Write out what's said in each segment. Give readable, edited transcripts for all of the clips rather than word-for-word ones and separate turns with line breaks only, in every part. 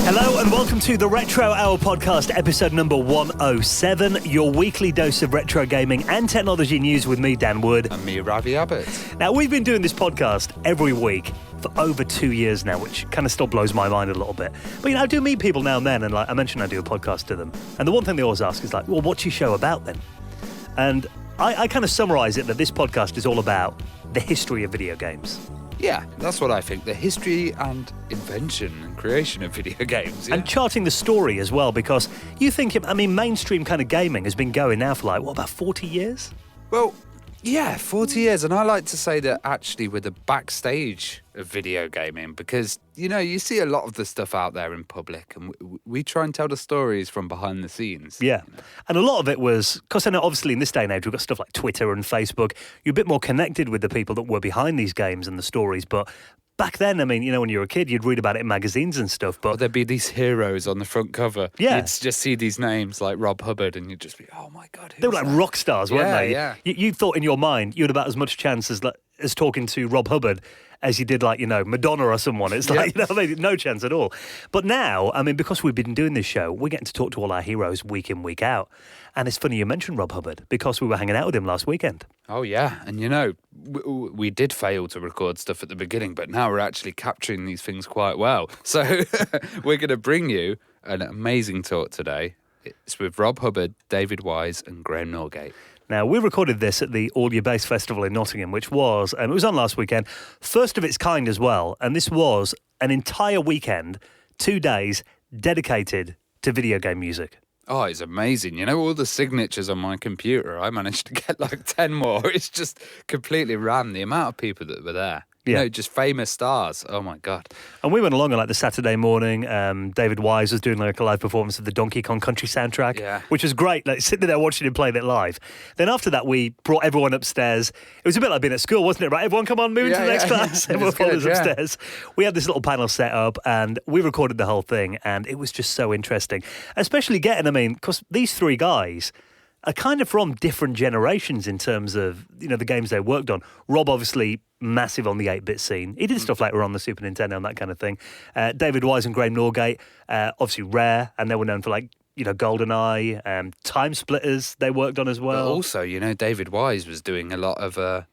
Hello and welcome to the Retro Hour podcast, episode number 107, your weekly dose of retro gaming and technology news with me, Dan Wood.
And me, Ravi Abbott.
Now, we've been doing this podcast every week for over 2 years now, which kind of still blows my mind a little bit. But, I do meet people now and then, and like I mentioned, I do a podcast to them. And the one thing they always ask is like, well, what's your show about then? And I kind of summarise it that this podcast is all about the history of video games.
Yeah, that's what I think. The history and invention and creation of video games. Yeah?
And charting the story as well, because you think, mainstream kind of gaming has been going now for about 40 years?
Well, yeah, 40 years. And I like to say that actually we're the backstage of video gaming because, you see a lot of the stuff out there in public and we try and tell the stories from behind the scenes.
Yeah. And a lot of it was, because I know obviously in this day and age we've got stuff like Twitter and Facebook, you're a bit more connected with the people that were behind these games and the stories, but back then, when you were a kid, you'd read about it in magazines and stuff, but...
there'd be these heroes on the front cover.
Yeah.
You'd just see these names like Rob Hubbard and you'd just be, oh my God,
they were like rock stars, weren't they?
Yeah.
You thought in your mind you had about as much chance as talking to Rob Hubbard as you did Madonna or someone. It's like, no chance at all. But now, because we've been doing this show, we're getting to talk to all our heroes week in, week out. And it's funny you mentioned Rob Hubbard because we were hanging out with him last weekend.
Oh, yeah. And, we did fail to record stuff at the beginning, but now we're actually capturing these things quite well. So we're going to bring you an amazing talk today. It's with Rob Hubbard, David Wise and Graeme Norgate.
Now, we recorded this at the All Your Bass Festival in Nottingham, which was, it was on last weekend, first of its kind as well. And this was an entire weekend, 2 days, dedicated to video game music.
Oh, it's amazing. All the signatures on my computer, I managed to get 10 more. It's just completely ran the amount of people that were there.
Yeah.
Just famous stars. Oh, my God.
And we went along on the Saturday morning. David Wise was doing a live performance of the Donkey Kong Country soundtrack, which was great, sitting there watching him play that live. Then after that, we brought everyone upstairs. It was a bit like being at school, wasn't it? Right? Everyone come on, move into the next class. Everyone followed us upstairs. We had this little panel set up and we recorded the whole thing. And it was just so interesting, especially getting, because these three guys are kind of from different generations in terms of, the games they worked on. Rob, obviously, massive on the 8-bit scene. He did stuff like we're on the Super Nintendo and that kind of thing. David Wise and Graeme Norgate, obviously Rare, and they were known for GoldenEye, Time Splitters they worked on as well.
But also, David Wise was doing a lot of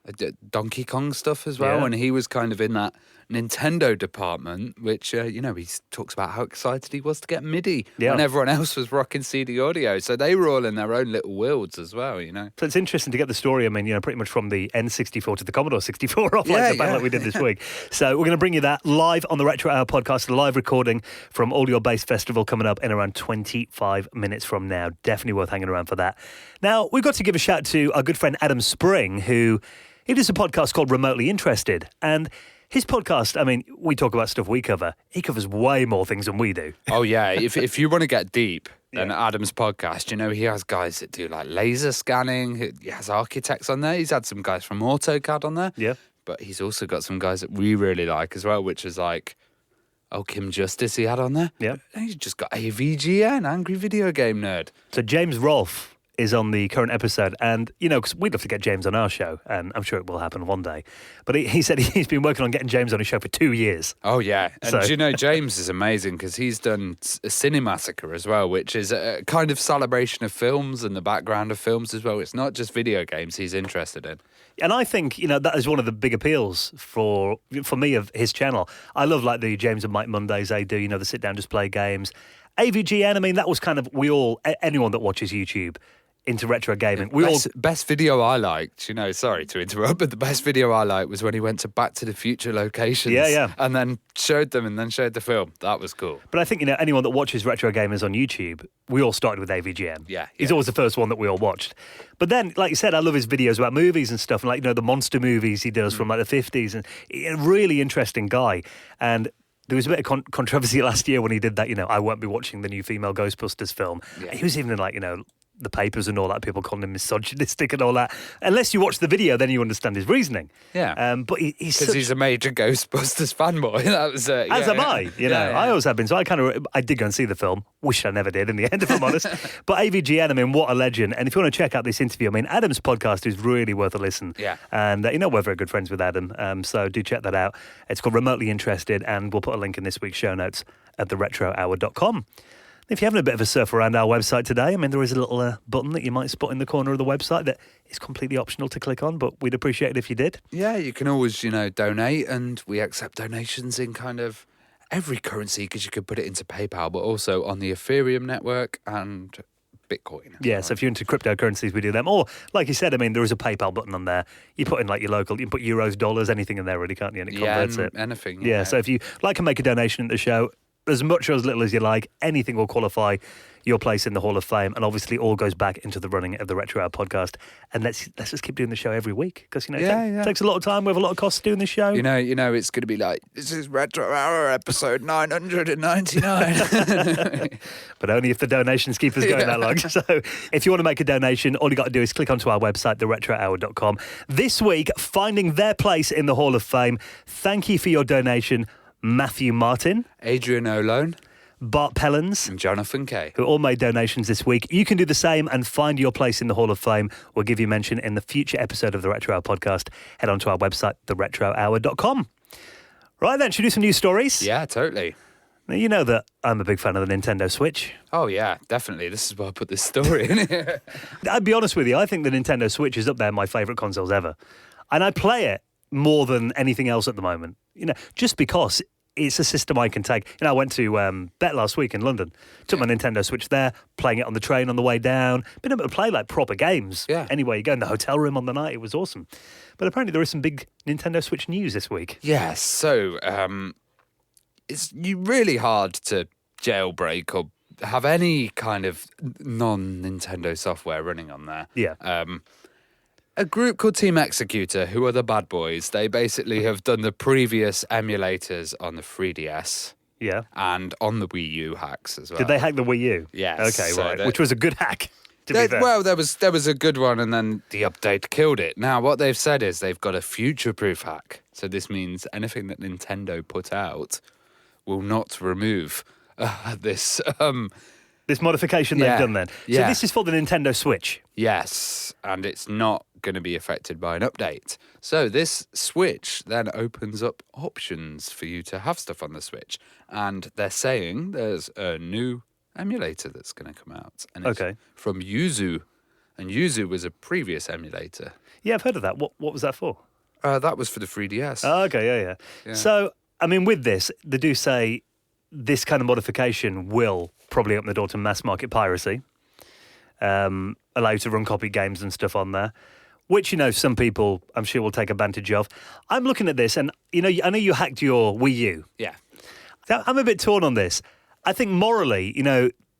Donkey Kong stuff as well, and he was kind of in that Nintendo department, which, he talks about how excited he was to get MIDI when everyone else was rocking CD audio. So they were all in their own little worlds as well, So
it's interesting to get the story, pretty much from the N64 to the Commodore 64 off like we did this week. So we're going to bring you that live on the Retro Hour podcast, a live recording from All Your Bass Festival coming up in around 25 minutes from now. Definitely worth hanging around for that. Now, we've got to give a shout to our good friend Adam Spring, who he does a podcast called Remotely Interested. And his podcast, we talk about stuff we cover. He covers way more things than we do.
Oh, yeah. If you want to get deep, then Adam's podcast, he has guys that do laser scanning. He has architects on there. He's had some guys from AutoCAD on there.
Yeah.
But he's also got some guys that we really like as well, which is Kim Justice he had on there.
Yeah.
And he's just got AVGN, Angry Video Game Nerd.
So James Rolfe is on the current episode, and because we'd love to get James on our show, and I'm sure it will happen one day, but he said he's been working on getting James on his show for 2 years.
Oh yeah, and James is amazing because he's done a Cinemassacre as well, which is a kind of celebration of films and the background of films as well. It's not just video games he's interested in.
And I think, that is one of the big appeals for me of his channel. I love the James and Mike Mondays they do, the sit down, just play games. AVGN, that was kind of, anyone that watches YouTube into retro gaming.
Best video I liked, sorry to interrupt, but the best video I liked was when he went to Back to the Future locations and then showed them and then showed the film. That was cool.
But I think, anyone that watches retro gamers on YouTube, we all started with AVGN.
Yeah.
He's always the first one that we all watched. But then, like you said, I love his videos about movies and stuff, and the monster movies he does from the 50s, and a really interesting guy. And there was a bit of controversy last year when he did that, I won't be watching the new female Ghostbusters film. Yeah. He was even in the papers and all that, people calling him misogynistic and all that. Unless you watch the video, then you understand his reasoning.
Yeah.
But
he's a major Ghostbusters fanboy. That was
as am I. I always have been. So I did go and see the film. Wish I never did in the end, if I'm honest. But AVGN, what a legend. And if you want to check out this interview, Adam's podcast is really worth a listen.
Yeah.
And we're very good friends with Adam. So do check that out. It's called Remotely Interested, and we'll put a link in this week's show notes at theretrohour.com. If you're having a bit of a surf around our website today, I mean, there is a little button that you might spot in the corner of the website that is completely optional to click on, but we'd appreciate it if you did.
Yeah, you can always, donate, and we accept donations in kind of every currency because you could put it into PayPal, but also on the Ethereum network and Bitcoin.
Yeah, so if you're into cryptocurrencies, we do them. Or, like you said, I mean, there is a PayPal button on there. You put in like your local, you can put euros, dollars, anything in there really, can't you? And it converts it.
Anything.
Yeah, so if you like to make a donation in the show, as much or as little as you like, anything will qualify your place in the Hall of Fame, and obviously all goes back into the running of the Retro Hour podcast. And let's just keep doing the show every week, because it takes a lot of time. We have a lot of costs doing the show.
You know, it's going to be like, this is Retro Hour episode 999.
But only if the donations keep us going that long. So if you want to make a donation, all you got to do is click onto our website, theretrohour.com. This week, finding their place in the Hall of Fame. Thank you for your donation, Matthew Martin,
Adrian Olone,
Bart Pellens,
and Jonathan Kay,
who all made donations this week. You can do the same and find your place in the Hall of Fame. We'll give you mention in the future episode of the Retro Hour podcast. Head on to our website, theretrohour.com. Right then, should we do some news stories?
Yeah, totally.
Now, you know that I'm a big fan of the Nintendo Switch.
Oh, yeah, definitely. This is why I put this story in here.
I'd be honest with you, I think the Nintendo Switch is up there my favourite consoles ever. And I play it more than anything else at the moment. Just because it's a system I can take. I went to Bet last week in London, took my Nintendo Switch there, playing it on the train on the way down, been able to play like proper games.
Yeah.
Anyway, you go in the hotel room on the night, it was awesome. But apparently there is some big Nintendo Switch news this week.
Yeah, so it's really hard to jailbreak or have any kind of non-Nintendo software running on there.
Yeah.
A group called Team Executor, who are the bad boys, they basically have done the previous emulators on the 3DS.
Yeah.
And on the Wii U hacks as well.
Did they hack the Wii U?
Yes.
Okay, so right. Which was a good hack, to be fair.
Well, there was a good one, and then the update killed it. Now, what they've said is they've got a future-proof hack. So this means anything that Nintendo put out will not remove this...
This modification they've done then. So this is for the Nintendo Switch?
Yes, and it's not going to be affected by an update. So this Switch then opens up options for you to have stuff on the Switch. And they're saying there's a new emulator that's going to come out. And it's from Yuzu. And Yuzu was a previous emulator.
Yeah, I've heard of that. What was that for?
That was for the 3DS.
Oh, okay, yeah. So, I mean, with this, they do say this kind of modification will probably open the door to mass market piracy, allow you to run copy games and stuff on there, which, some people, I'm sure, will take advantage of. I'm looking at this, and, I know you hacked your Wii U.
Yeah.
I'm a bit torn on this. I think morally,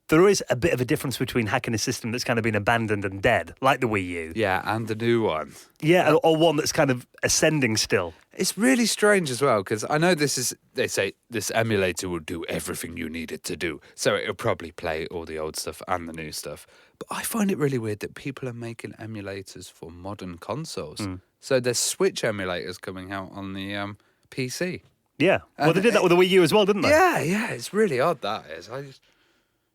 there is a bit of a difference between hacking a system that's kind of been abandoned and dead, like the Wii U.
Yeah, and the new one.
Yeah, or one that's kind of ascending still.
It's really strange as well, because I know they say this emulator will do everything you need it to do. So it'll probably play all the old stuff and the new stuff. But I find it really weird that people are making emulators for modern consoles. So there's Switch emulators coming out on the PC.
Yeah. Well, they did that with the Wii U as well, didn't they?
Yeah. It's really odd, that is.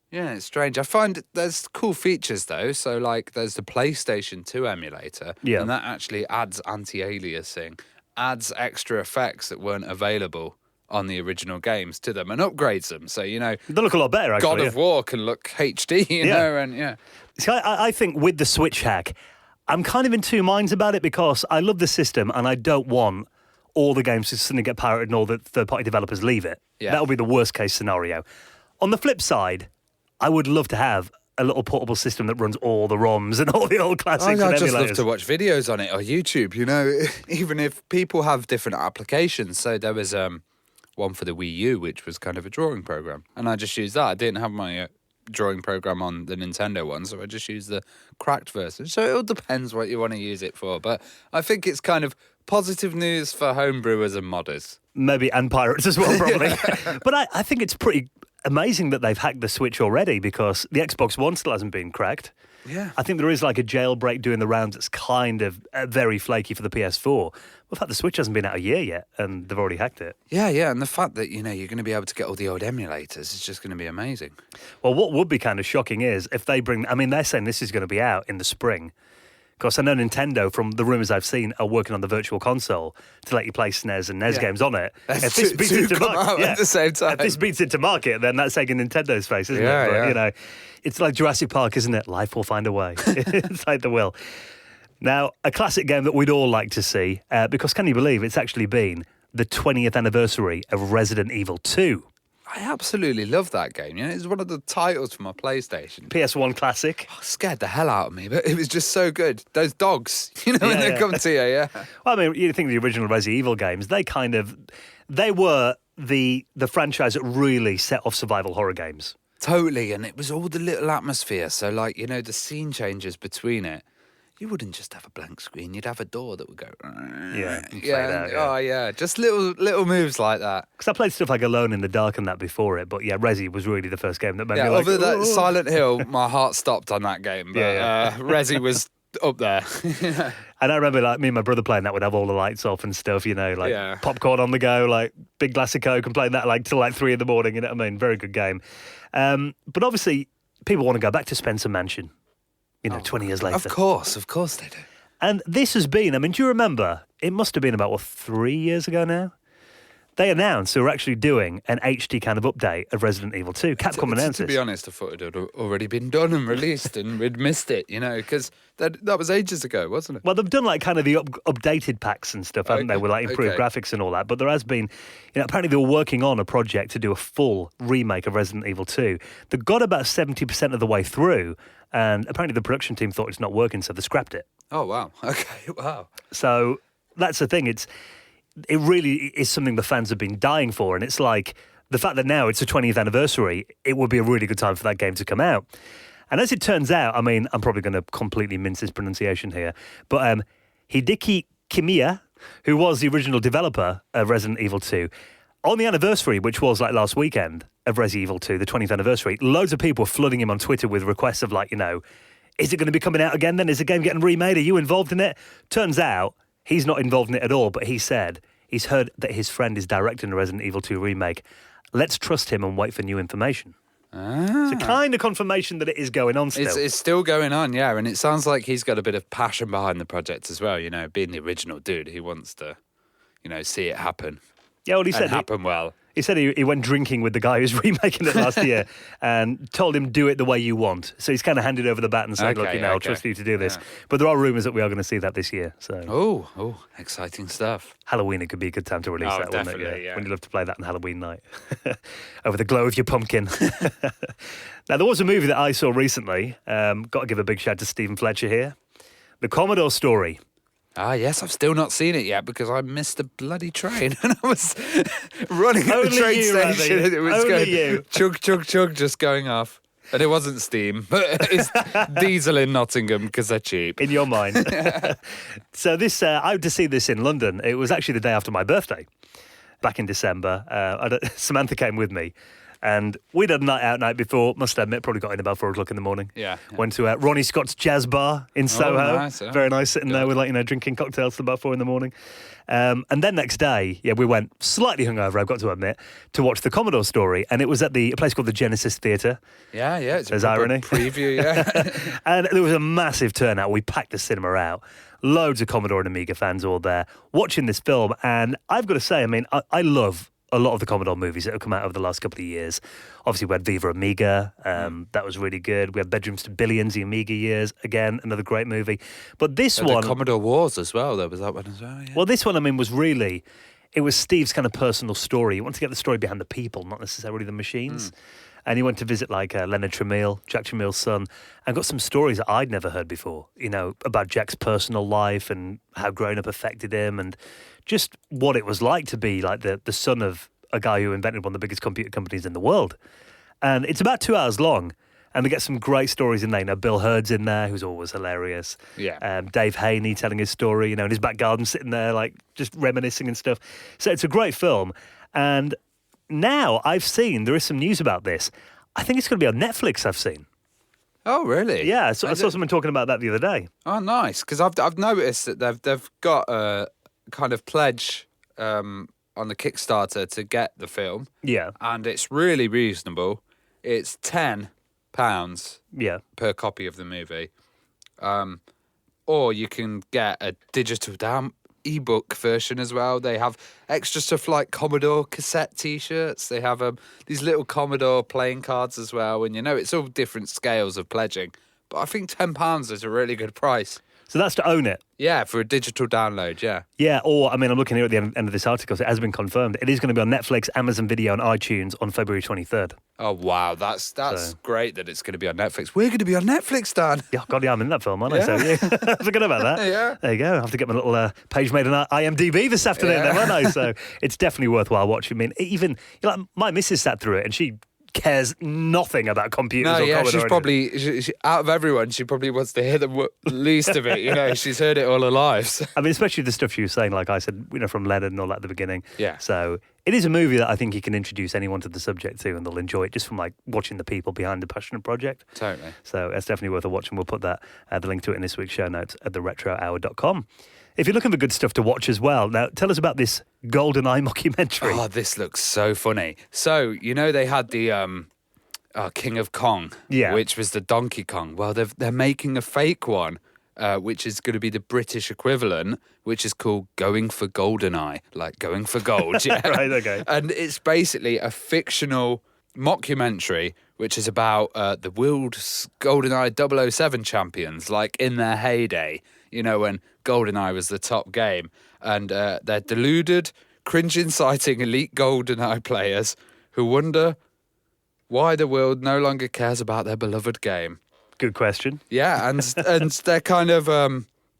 Yeah, it's strange. I find there's cool features, though. So, like, there's the PlayStation 2 emulator. Yeah. And that actually adds anti-aliasing, adds extra effects that weren't available on the original games to them, and upgrades them. So,
they look a lot better, actually.
God of War can look HD, you know, and
See, I think with the Switch hack, I'm kind of in two minds about it, because I love the system and I don't want all the games to suddenly get pirated and all the third-party developers leave it. Yeah. That would be the worst-case scenario. On the flip side, I would love to have a little portable system that runs all the ROMs and all the old classics.
I just love to watch videos on it or YouTube, even if people have different applications. So there was one for the Wii U, which was kind of a drawing program. And I just used that. I didn't have my drawing program on the Nintendo one, so I just used the cracked version. So it all depends what you want to use it for. But I think it's kind of positive news for homebrewers and modders.
Maybe, and pirates as well, probably. But I think it's pretty amazing that they've hacked the Switch already, because the Xbox One still hasn't been cracked.
Yeah.
I think there is like a jailbreak doing the rounds that's kind of very flaky for the PS4. The fact the Switch hasn't been out a year yet and they've already hacked it.
Yeah, and the fact that, you're going to be able to get all the old emulators is just going to be amazing.
Well, what would be kind of shocking is if they they're saying this is going to be out in the spring. Because I know Nintendo, from the rumours I've seen, are working on the Virtual Console to let you play SNES and NES games on it.
If this beats into market, at the same time.
If this beats into market, then that's taking Nintendo's face, isn't it? But, you know, it's like Jurassic Park, isn't it? Life will find a way. It's like the will. Now, a classic game that we'd all like to see, because can you believe it's actually been the 20th anniversary of Resident Evil 2.
I absolutely love that game. You know, it's one of the titles for my PlayStation.
PS1 classic.
Oh, scared the hell out of me, but it was just so good. Those dogs, you know, when they come to you,
Well, I mean, you think the original Resident Evil games, they were the franchise that really set off survival horror games.
Totally, and it was all the little atmosphere. So, like, you know, the scene changes between it. You wouldn't just have a blank screen. You'd have a door that would go. Just little moves like that.
Because I played stuff like Alone in the Dark and that before it, but Resi was really the first game that made me like.
Other than Silent Hill, my heart stopped on that game. But Resi was up there.
And I remember, like, me and my brother playing that would have all the lights off and stuff, you know, like popcorn on the go, like big glass of Coke, and playing that like till like 3 a.m, you know what I mean? Very good game. But obviously, people want to go back to Spencer Mansion. You know, 20 years later.
Of course they do.
And this has been, I mean, do you remember, it must have been about, 3 years ago now? They announced they were actually doing an HD kind of update of Resident Evil 2. Capcom announced
To be honest, I thought it had already been done and released and we'd missed it, you know, because that was ages ago, wasn't it?
Well, they've done like kind of the updated packs and stuff, haven't they, with like improved graphics and all that. But there has been, you know, apparently they were working on a project to do a full remake of Resident Evil 2. They got about 70% of the way through, and apparently the production team thought it's not working, so they scrapped it.
Oh, wow. Okay, wow.
So that's the thing. It really is something the fans have been dying for, and it's like the fact that now it's the 20th anniversary, it would be a really good time for that game to come out. And as it turns out, I mean, I'm probably going to completely mince his pronunciation here, but Hideki Kamiya, who was the original developer of Resident Evil 2, on the anniversary, which was like last weekend of Resident Evil 2, the 20th anniversary, loads of people were flooding him on Twitter with requests of like, you know, is it going to be coming out again then? Is the game getting remade? Are you involved in it? Turns out he's not involved in it at all, but he said he's heard that his friend is directing a Resident Evil 2 remake. Let's trust him and wait for new information. It's a kind of confirmation that it is going on still.
It's still going on, yeah, and it sounds like he's got a bit of passion behind the project as well, you know, being the original dude. He wants to, you know, see it happen.
Yeah, well, he said
happen well.
He said he went drinking with the guy who's remaking it last year and told him, do it the way you want. So he's kind of handed over the bat and said, look, you know, I'll trust you to do this. Yeah. But there are rumours that we are going to see that this year. So
Oh, exciting stuff.
Halloween, it could be a good time to release that,
definitely,
wouldn't it?
Yeah.
When you love to play that on Halloween night. Over the glow of your pumpkin. Now, there was a movie that I saw recently. Got to give a big shout to Stephen Fletcher here. The Commodore Story.
Ah, yes, I've still not seen it yet because I missed the bloody train and I was running at the train station and it was going chug, chug, chug, just going off. And it wasn't steam, but it's diesel in Nottingham because they're cheap.
In your mind. So this, I had to see this in London. It was actually the day after my birthday, back in December. Samantha came with me. And we'd had a night before, must admit, probably got in about 4 o'clock in the morning.
Yeah.
Went to Ronnie Scott's Jazz Bar in Soho.
Nice, yeah.
Very nice, sitting there with, like, you know, drinking cocktails till about 4 in the morning. And then next day, we went slightly hungover, I've got to admit, to watch The Commodore Story. And it was at a place called the Genesis Theatre.
Yeah. It's
There's
a
irony.
Preview, yeah.
And there was a massive turnout. We packed the cinema out. Loads of Commodore and Amiga fans all there watching this film. And I've got to say, I mean, I love a lot of the Commodore movies that have come out over the last couple of years. Obviously, we had Viva Amiga. That was really good. We had Bedrooms to Billions, the Amiga years. Again, another great movie. But this one...
The Commodore Wars as well. There was that one as well, yeah.
Well, this one, I mean, was really... It was Steve's kind of personal story. He wanted to get the story behind the people, not necessarily the machines. And he went to visit, like, Leonard Tramiel, Jack Tramiel's son, and got some stories that I'd never heard before, you know, about Jack's personal life and how growing up affected him and just what it was like to be, like, the son of a guy who invented one of the biggest computer companies in the world. And it's about 2 hours long, and they get some great stories in there. You know, Bill Hurd's in there, who's always hilarious.
Yeah.
Dave Haney telling his story, you know, in his back garden, sitting there, like, just reminiscing and stuff. So it's a great film. And now I've seen, there is some news about this. I think it's going to be on Netflix, I've seen.
Oh, really?
Yeah, so I saw someone talking about that the other day.
Oh, nice. Because I've noticed that they've got a kind of pledge on the Kickstarter to get the film.
Yeah.
And it's really reasonable. It's £10
per
copy of the movie. or you can get a digital ebook version as well. They have extra stuff like Commodore cassette T-shirts. They have these little Commodore playing cards as well. And, it's all different scales of pledging. But I think £10 is a really good price.
So that's to own it?
Yeah, for a digital download, yeah.
Yeah, or, I'm looking here at the end of this article, so it has been confirmed. It is going to be on Netflix, Amazon Video and iTunes on February 23rd.
Oh, wow, that's great that it's going to be on Netflix. We're going to be on Netflix, Dan.
Yeah, God, yeah, I'm in that film, aren't I? So, yeah. Forget about that.
Yeah.
There you go. I have to get my little page made on IMDb this afternoon, then, won't I? So it's definitely worthwhile watching. Even, my missus sat through it and she cares nothing about computers or Commodore.
She's probably, she, out of everyone, she probably wants to hear the least of it. She's heard it all her life. So.
Especially the stuff she was saying, like I said, from Leonard and all that at the beginning.
Yeah.
So it is a movie that I think you can introduce anyone to the subject to, and they'll enjoy it just from watching the people behind the passionate project.
Totally.
So it's definitely worth a watch, and we'll put the link to it in this week's show notes at theretrohour.com. If you're looking for good stuff to watch as well, now tell us about this GoldenEye mockumentary.
Oh, this looks so funny. So, they had the King of Kong, which was the Donkey Kong. Well, they're making a fake one, which is going to be the British equivalent, which is called Going for GoldenEye, like going for gold. Yeah.
Right, okay.
And it's basically a fictional mockumentary, which is about the world's GoldenEye 007 champions, like in their heyday, when GoldenEye was the top game. And they're deluded, cringe-inciting elite GoldenEye players who wonder why the world no longer cares about their beloved game.
Good question.
Yeah, and they're kind of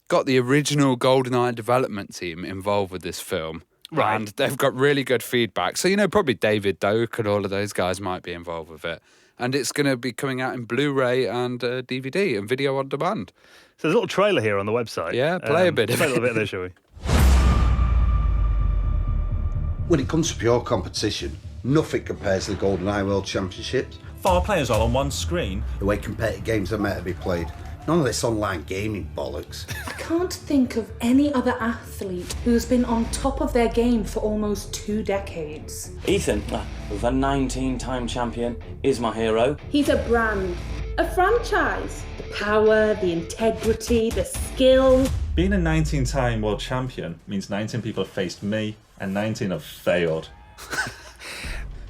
got the original GoldenEye development team involved with this film.
Right.
And they've got really good feedback. So, probably David Doak and all of those guys might be involved with it. And it's going to be coming out in Blu-ray and DVD and video on demand.
So there's a little trailer here on the website.
Yeah, play a bit of it.
Play a little bit there, shall we?
When it comes to pure competition, nothing compares to the GoldenEye World Championships.
4 players all on one screen.
The way competitive games are meant to be played. None of this online gaming bollocks.
I can't think of any other athlete who's been on top of their game for almost 2 decades.
Ethan, the 19-time champion, is my hero.
He's a brand, a franchise. The power, the integrity, the skill.
Being a 19-time world champion means 19 people have faced me and 19 have failed.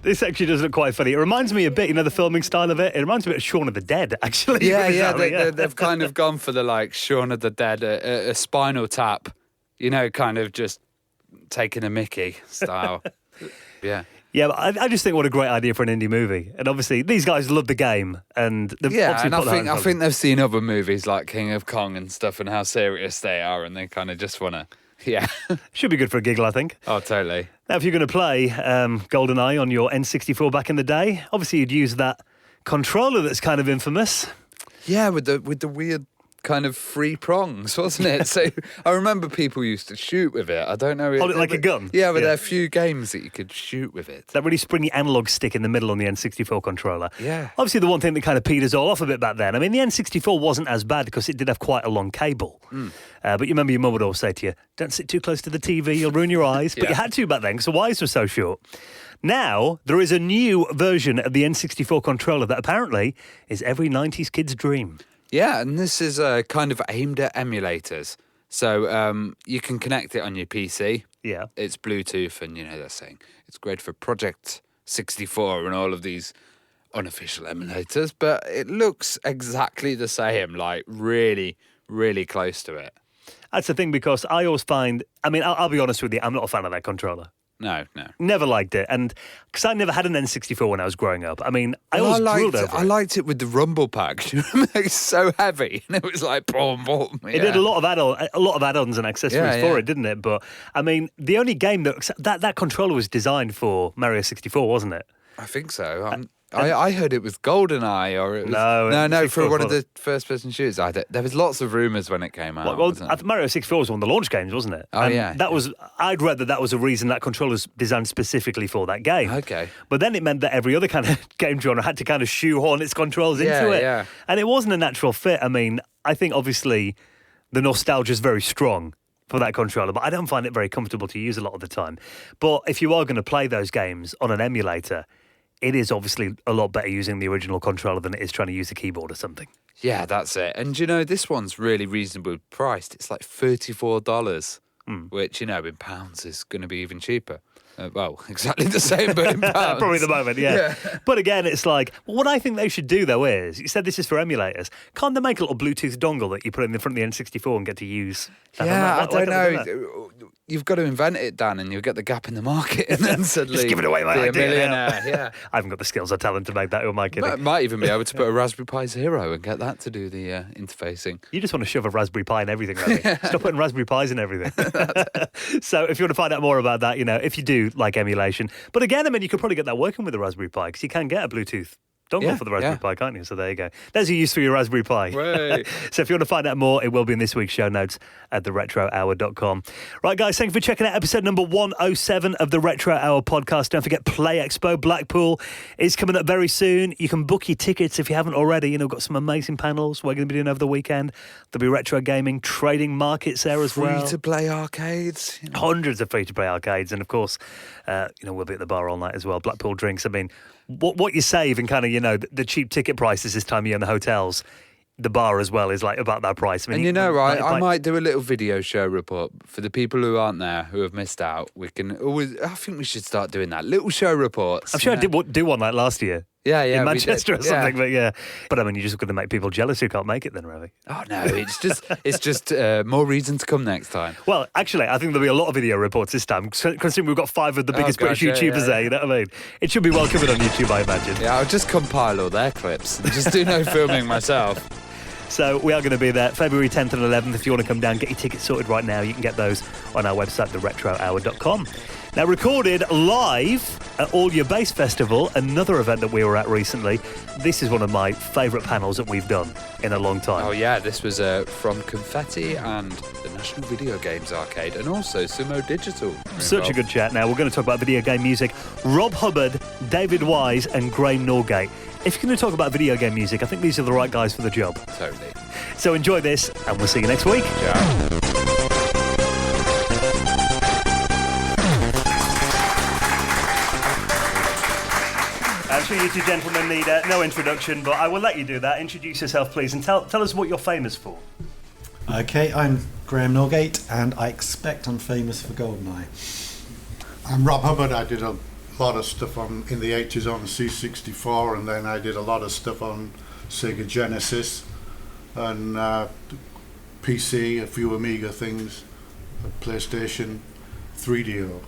This actually does look quite funny. It reminds me a bit, the filming style of it. It reminds me of Shaun of the Dead, actually.
Yeah, they've kind of gone for the Shaun of the Dead, a Spinal Tap, kind of just taking a Mickey style. Yeah.
Yeah, but I just think what a great idea for an indie movie. And obviously, these guys love the game. And
I think they've seen other movies like King of Kong and stuff and how serious they are, and they kind of just want to. Yeah.
Should be good for a giggle, I think.
Oh, totally.
Now, if you're going to play GoldenEye on your N64 back in the day, obviously you'd use that controller that's kind of infamous.
Yeah, with the weird kind of 3 prongs, wasn't it? So I remember people used to shoot with it. I don't know.
Hold it like a gun?
Yeah, but there are a few games that you could shoot with it.
That really springy analog stick in the middle on the N64 controller.
Yeah.
Obviously, the one thing that kind of peed us all off a bit back then, the N64 wasn't as bad because it did have quite a long cable. But you remember your mum would always say to you, don't sit too close to the TV, you'll ruin your eyes. But you had to back then because the wires were so short. Now, there is a new version of the N64 controller that apparently is every 90s kid's dream.
Yeah, and this is kind of aimed at emulators. So you can connect it on your PC.
Yeah.
It's Bluetooth, and they're saying it's great for Project 64 and all of these unofficial emulators, but it looks exactly the same, really, really close to it.
That's the thing, because I always find, I'll be honest with you, I'm not a fan of that controller.
No.
Never liked it. And because I never had an N64 when I was growing up. I always drooled over it.
I liked it with the rumble pack. It's so heavy. And it was like, boom, boom. Yeah.
It did a lot of add-ons and accessories for it, didn't it? But, the only game that controller was designed for Mario 64, wasn't it?
I think so. I heard it was GoldenEye, or it was no for one of the first-person shooters. There was lots of rumours when it came out.
Well, Mario 64 was one of the launch games, wasn't it?
Yeah.
I'd read that was a reason that controller's designed specifically for that game.
Okay.
But then it meant that every other kind of game genre had to kind of shoehorn its controls into it.
Yeah.
And it wasn't a natural fit. I think obviously the nostalgia is very strong for that controller, but I don't find it very comfortable to use a lot of the time. But if you are going to play those games on an emulator, it is obviously a lot better using the original controller than it is trying to use the keyboard or something.
Yeah, that's it. And, you know, this one's really reasonably priced. It's like $34, which, you know, in pounds is going to be even cheaper. Well, exactly the same, but in pounds.
Probably the moment, yeah. But again, it's like, what I think they should do, though, is, you said this is for emulators. Can't they make a little Bluetooth dongle that you put in the front of the N64 and get to use?
Yeah, I don't know. You've got to invent it, Dan, and you'll get the gap in the market, and then suddenly
just give it away, mate.
be a millionaire. Yeah.
I haven't got the skills or talent to make that. Who am I kidding?
Might even be able to put a Raspberry Pi Zero and get that to do the interfacing.
You just want to shove a Raspberry Pi in everything, really. Stop putting Raspberry Pis in everything. So if you want to find out more about that, you know, if you do like emulation. But again, I mean, you could probably get that working with a Raspberry Pi because you can get a Bluetooth dongle for the Raspberry Pi, can't you? So there you go. There's a use for your Raspberry Pi. So if you want to find out more, it will be in this week's show notes at theretrohour.com. Right, guys, thank you for checking out episode number 107 of the Retro Hour podcast. Don't forget, Play Expo Blackpool is coming up very soon. You can book your tickets if you haven't already. You know, we've got some amazing panels we're going to be doing over the weekend. There'll be retro gaming, trading markets there as well.
Free-to-play arcades. You know.
Hundreds of free-to-play arcades. And, of course, you know, we'll be at the bar all night as well. Blackpool drinks. I mean, what you save in kind of, you know, the cheap ticket prices this time of year in the hotels, the bar as well is like about that price. I mean,
and you know, right, I might do a little video show report for the people who aren't there, who have missed out. We can always, I think we should start doing that. Little show reports.
I'm sure I did do one like last year.
Yeah,
in Manchester or something, but I mean, you're just going to make people jealous who can't make it then, really.
Oh no, it's just more reason to come next time.
Well, actually, I think there'll be a lot of video reports this time, considering we've got 5 of the biggest British YouTubers there, you know what I mean? It should be well covered on YouTube, I imagine.
Yeah, I'll just compile all their clips and just do no filming myself.
So we are going to be there February 10th and 11th. If you want to come down, get your tickets sorted right now. You can get those on our website, theretrohour.com. Now, recorded live at All Your Bass Festival, another event that we were at recently. This is one of my favourite panels that we've done in a long time.
Oh, yeah, this was from Confetti and the National Video Games Arcade, and also Sumo Digital.
Such a good chat. Now, we're going to talk about video game music. Rob Hubbard, David Wise and Graeme Norgate. If you're going to talk about video game music, I think these are the right guys for the job.
Totally.
So enjoy this, and we'll see you next week.
Ciao.
I'm sure you two gentlemen need no introduction, but I will let you do that. Introduce yourself, please, and tell us what you're famous for.
Okay, I'm Graeme Norgate, and I expect I'm famous for GoldenEye.
I'm Rob Hubbard. I did a lot of stuff in the 80s on C64, and then I did a lot of stuff on Sega Genesis and PC, a few Amiga things, a PlayStation 3DO.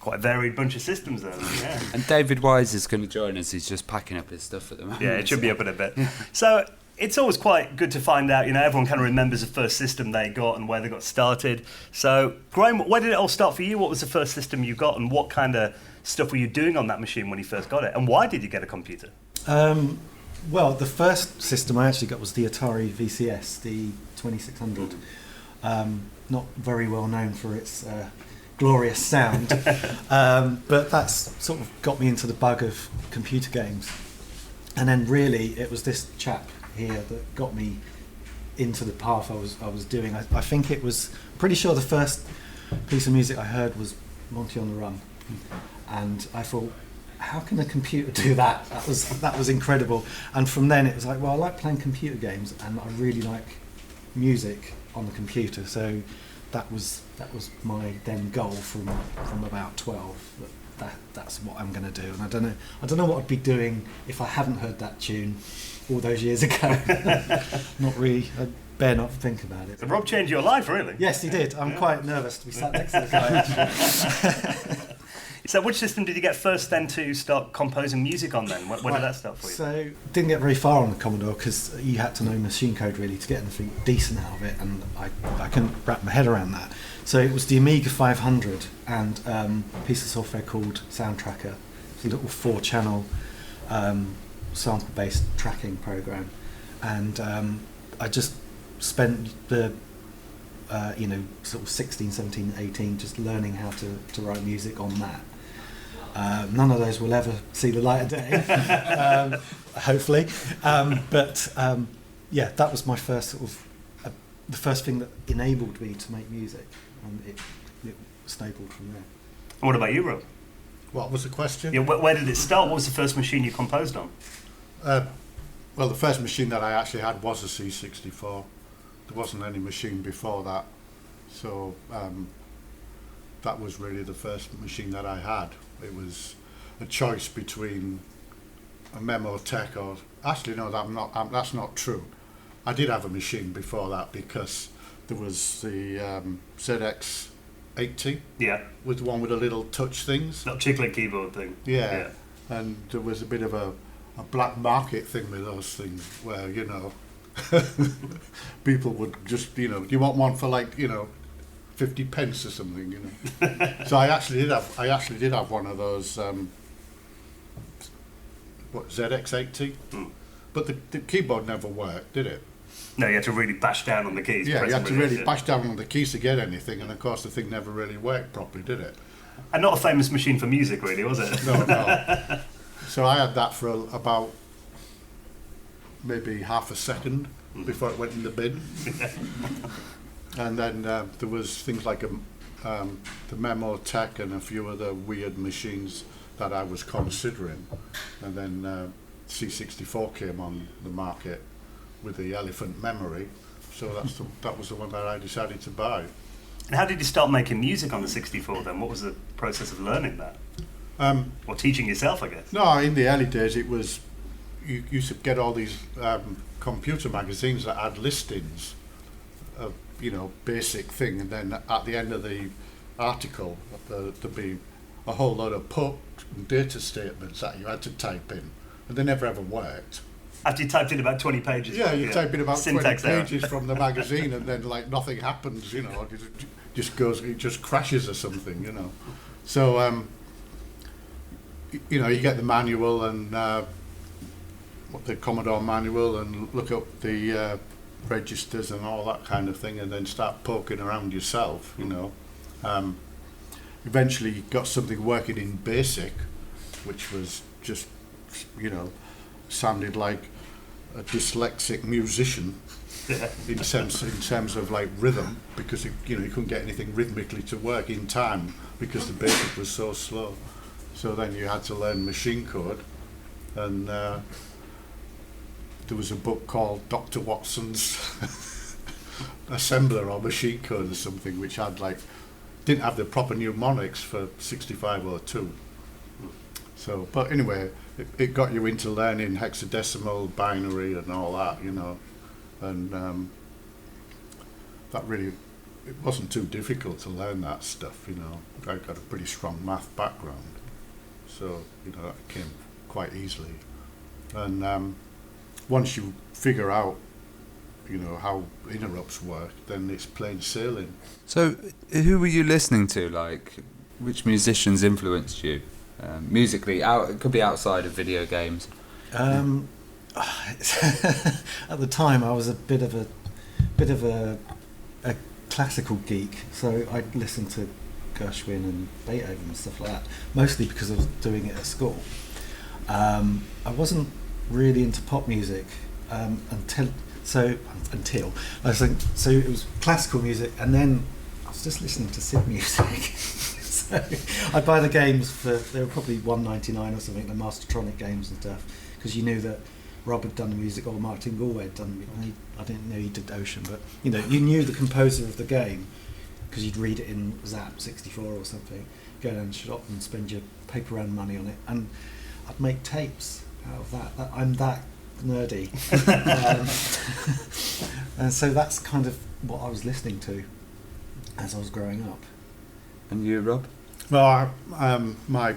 Quite a varied bunch of systems there. Yeah.
And David Wise is going to join us. He's just packing up his stuff at the moment.
Yeah, it should be up in a bit. So it's always quite good to find out, you know, everyone kind of remembers the first system they got and where they got started. So, Graeme, where did it all start for you? What was the first system you got, and what kind of stuff were you doing on that machine when you first got it? And why did you get a computer?
Well, the first system I actually got was the Atari VCS, the 2600. Not very well known for its glorious sound, but that's sort of got me into the bug of computer games. And then really it was this chap here that got me into the path I was doing. I think it was, pretty sure the first piece of music I heard was Monty on the Run, and I thought, how can a computer do that? That was incredible. And from then it was like, well, I like playing computer games and I really like music on the computer, so that was my then goal from about 12. That's what I'm going to do. And I don't know what I'd be doing if I hadn't heard that tune all those years ago. Not really. I bear not think about it.
So Rob changed your life, really?
Yes, he did. I'm quite nervous to be sat next to the guy, actually.
So which system did you get first then to start composing music on then? When did that start for you?
So didn't get very far on the Commodore because you had to know machine code really to get anything decent out of it, and I couldn't wrap my head around that. So it was the Amiga 500 and a piece of software called Soundtracker. It's a little 4-channel sample-based tracking program, and I just spent the sort of 16, 17, 18 just learning how to write music on that. None of those will ever see the light of day, hopefully. But that was my first sort of the first thing that enabled me to make music, and it snowballed from there.
And what about you, Rob?
What was the question?
Yeah, where did it start? What was the first machine you composed on?
Well, the first machine that I actually had was a C64. There wasn't any machine before that. So that was really the first machine that I had. It was a choice between a Memotech or... Actually, no, that's not true. I did have a machine before that because there was the ZX80.
Yeah.
With the one with the little touch things.
That chiclet keyboard thing.
Yeah. And there was a bit of a black market thing with those things where, you know, people would just, you know, do you want one for like, you know, 50 pence or something, you know? So I actually did have one of those ZX80, but the keyboard never worked, did it?
No, you had to really bash down on the keys.
Yeah, you had to really bash down on the keys to get anything, and of course the thing never really worked properly, did it?
And not a famous machine for music, really, was it?
No. So I had that for about maybe half a second before it went in the bin. And then there was things like the Memotech and a few other weird machines that I was considering. And then C64 came on the market with the elephant memory. So that was the one that I decided to buy.
And how did you start making music on the 64 then? What was the process of learning that? Or teaching yourself, I guess?
No, in the early days it was, you used to get all these computer magazines that had listings of, you know, basic thing, and then at the end of the article there'd be a whole lot of put and data statements that you had to type in, and they never ever worked.
After you typed in about 20 pages?
Yeah, you type in about
Syntax
20 pages from the magazine, and then like nothing happens, you know, it just crashes or something, you know. So, you know, you get the manual and the Commodore manual and look up the registers and all that kind of thing, and then start poking around yourself, you know. Eventually you got something working in BASIC, which was just, you know, sounded like a dyslexic musician in terms of like rhythm, because you know, you couldn't get anything rhythmically to work in time because the BASIC was so slow. So then you had to learn machine code, and there was a book called Dr. Watson's Assembler or Machine Code or something, which had like, didn't have the proper mnemonics for 6502. So, but anyway, it got you into learning hexadecimal, binary and all that, you know, and that really, it wasn't too difficult to learn that stuff, you know. I got a pretty strong math background, so, you know, that came quite easily. And once you figure out, you know, how interrupts work, then it's plain sailing.
So, who were you listening to? Like, which musicians influenced you musically? It could be outside of video games.
At the time, I was a bit of a classical geek, so I'd listen to Gershwin and Beethoven and stuff like that, mostly because I was doing it at school. I wasn't really into pop music until I was like, so it was classical music, and then I was just listening to synth music. So I'd buy the games they were probably $1.99 or something, the Mastertronic games and stuff, because you knew that Rob had done the music or Martin Galway had done it. I didn't know he did Ocean, but you know, you knew the composer of the game because you'd read it in Zap 64 or something, go down to the shop and spend your paper round money on it, and I'd make tapes out of that. I'm that nerdy. And so that's kind of what I was listening to as I was growing up.
And you, Rob?
Well, my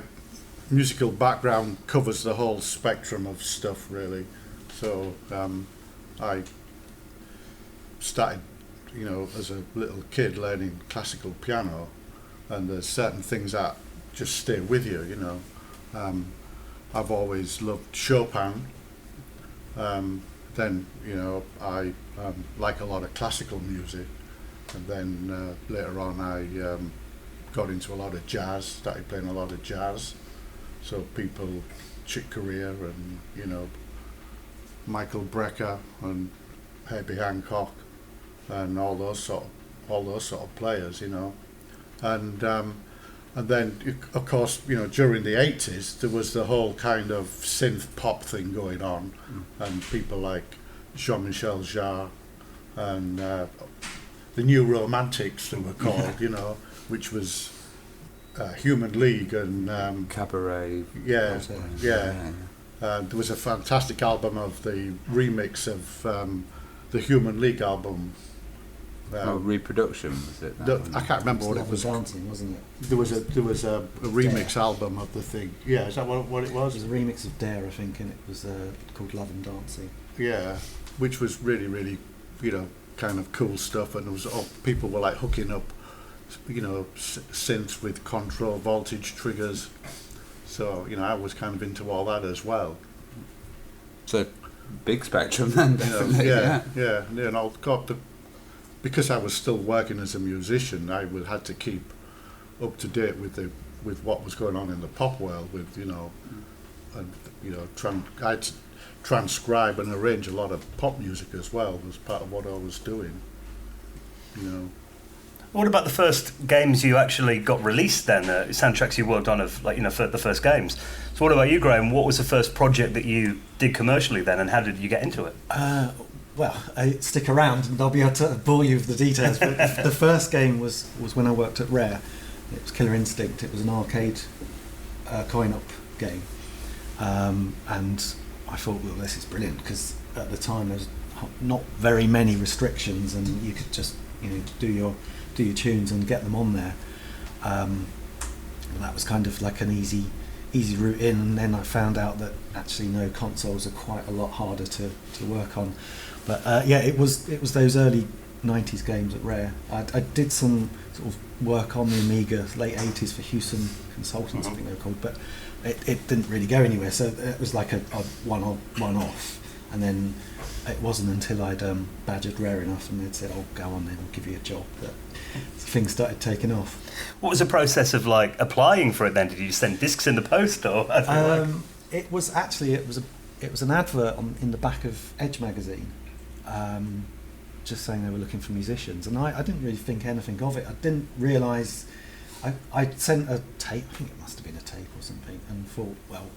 musical background covers the whole spectrum of stuff, really. So I started, you know, as a little kid learning classical piano, and there's certain things that just stay with you, you know. I've always loved Chopin. Then, you know, I like a lot of classical music, and then later on I got into a lot of jazz, started playing a lot of jazz. So people, Chick Corea and, you know, Michael Brecker and Herbie Hancock and all those sort of players, you know. And And then, of course, during the 80s, there was the whole kind of synth pop thing going on, and people like Jean-Michel Jarre and the New Romantics, they were called, which was Human League and
Cabaret.
Yeah. There was a fantastic album of the remix of the Human League album.
Reproduction, was it?
I can't remember what it was.
Dancing, wasn't it?
There was a remix album of the thing. Yeah, is that what it was?
It was a remix of Dare, I think, and it was called Love and Dancing.
Yeah, which was really, really, kind of cool stuff, and there was people were like hooking up, synths with control voltage triggers. So I was kind of into all that as well.
So big spectrum then, definitely.
Yeah. And I'll got because I was still working as a musician, I had to keep up to date with what was going on in the pop world. I had to transcribe and arrange a lot of pop music as well as part of what I was doing.
What about the first games you actually got released then? Soundtracks you worked on of for the first games. So what about you, Graham? What was the first project that you did commercially then, and how did you get into it?
Stick around and I'll be able to bore you with the details. But the first game was when I worked at Rare. It was Killer Instinct. It was an arcade coin-op game. And I thought, well, this is brilliant, because at the time there was not very many restrictions, and you could just do your tunes and get them on there. And that was kind of like an easy route in. And then I found out that actually no, consoles are quite a lot harder to work on. But it was those early 90s games at Rare. I did some sort of work on the Amiga late 80s for Hewson Consultants, I think they were called, but it didn't really go anywhere. So it was like a one-off. And then it wasn't until I'd badgered Rare enough and they'd said, "Oh, go on then, we'll give you a job," that things started taking off.
What was the process of applying for it then? Did you send discs in the post, or?
It was an advert in the back of Edge magazine, just saying they were looking for musicians, and I didn't really think anything of it. I didn't realise. I sent a tape. I think it must have been a tape or something, and thought, well,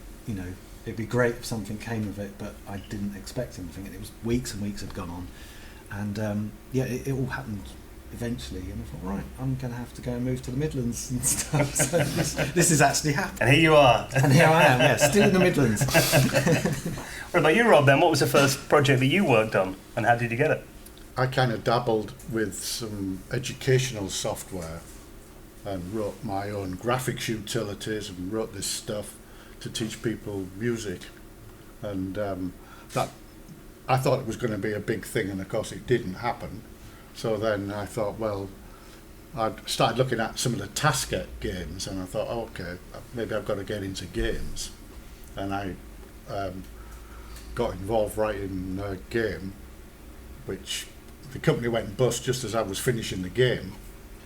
it'd be great if something came of it, but I didn't expect anything. And it was weeks and weeks had gone on, and it all happened eventually. And I thought, right, I'm going to have to go and move to the Midlands and stuff. So this is actually happening.
And here you are.
And here I am, still in the Midlands.
What about you, Rob, then? What was the first project that you worked on, and how did you get it?
I kind of dabbled with some educational software and wrote my own graphics utilities and wrote this stuff to teach people music. And that I thought it was going to be a big thing, and of course it didn't happen. So then I thought, well, I started looking at some of the Tasket games, and I thought, okay, maybe I've got to get into games. And I got involved writing a game, which the company went bust just as I was finishing the game.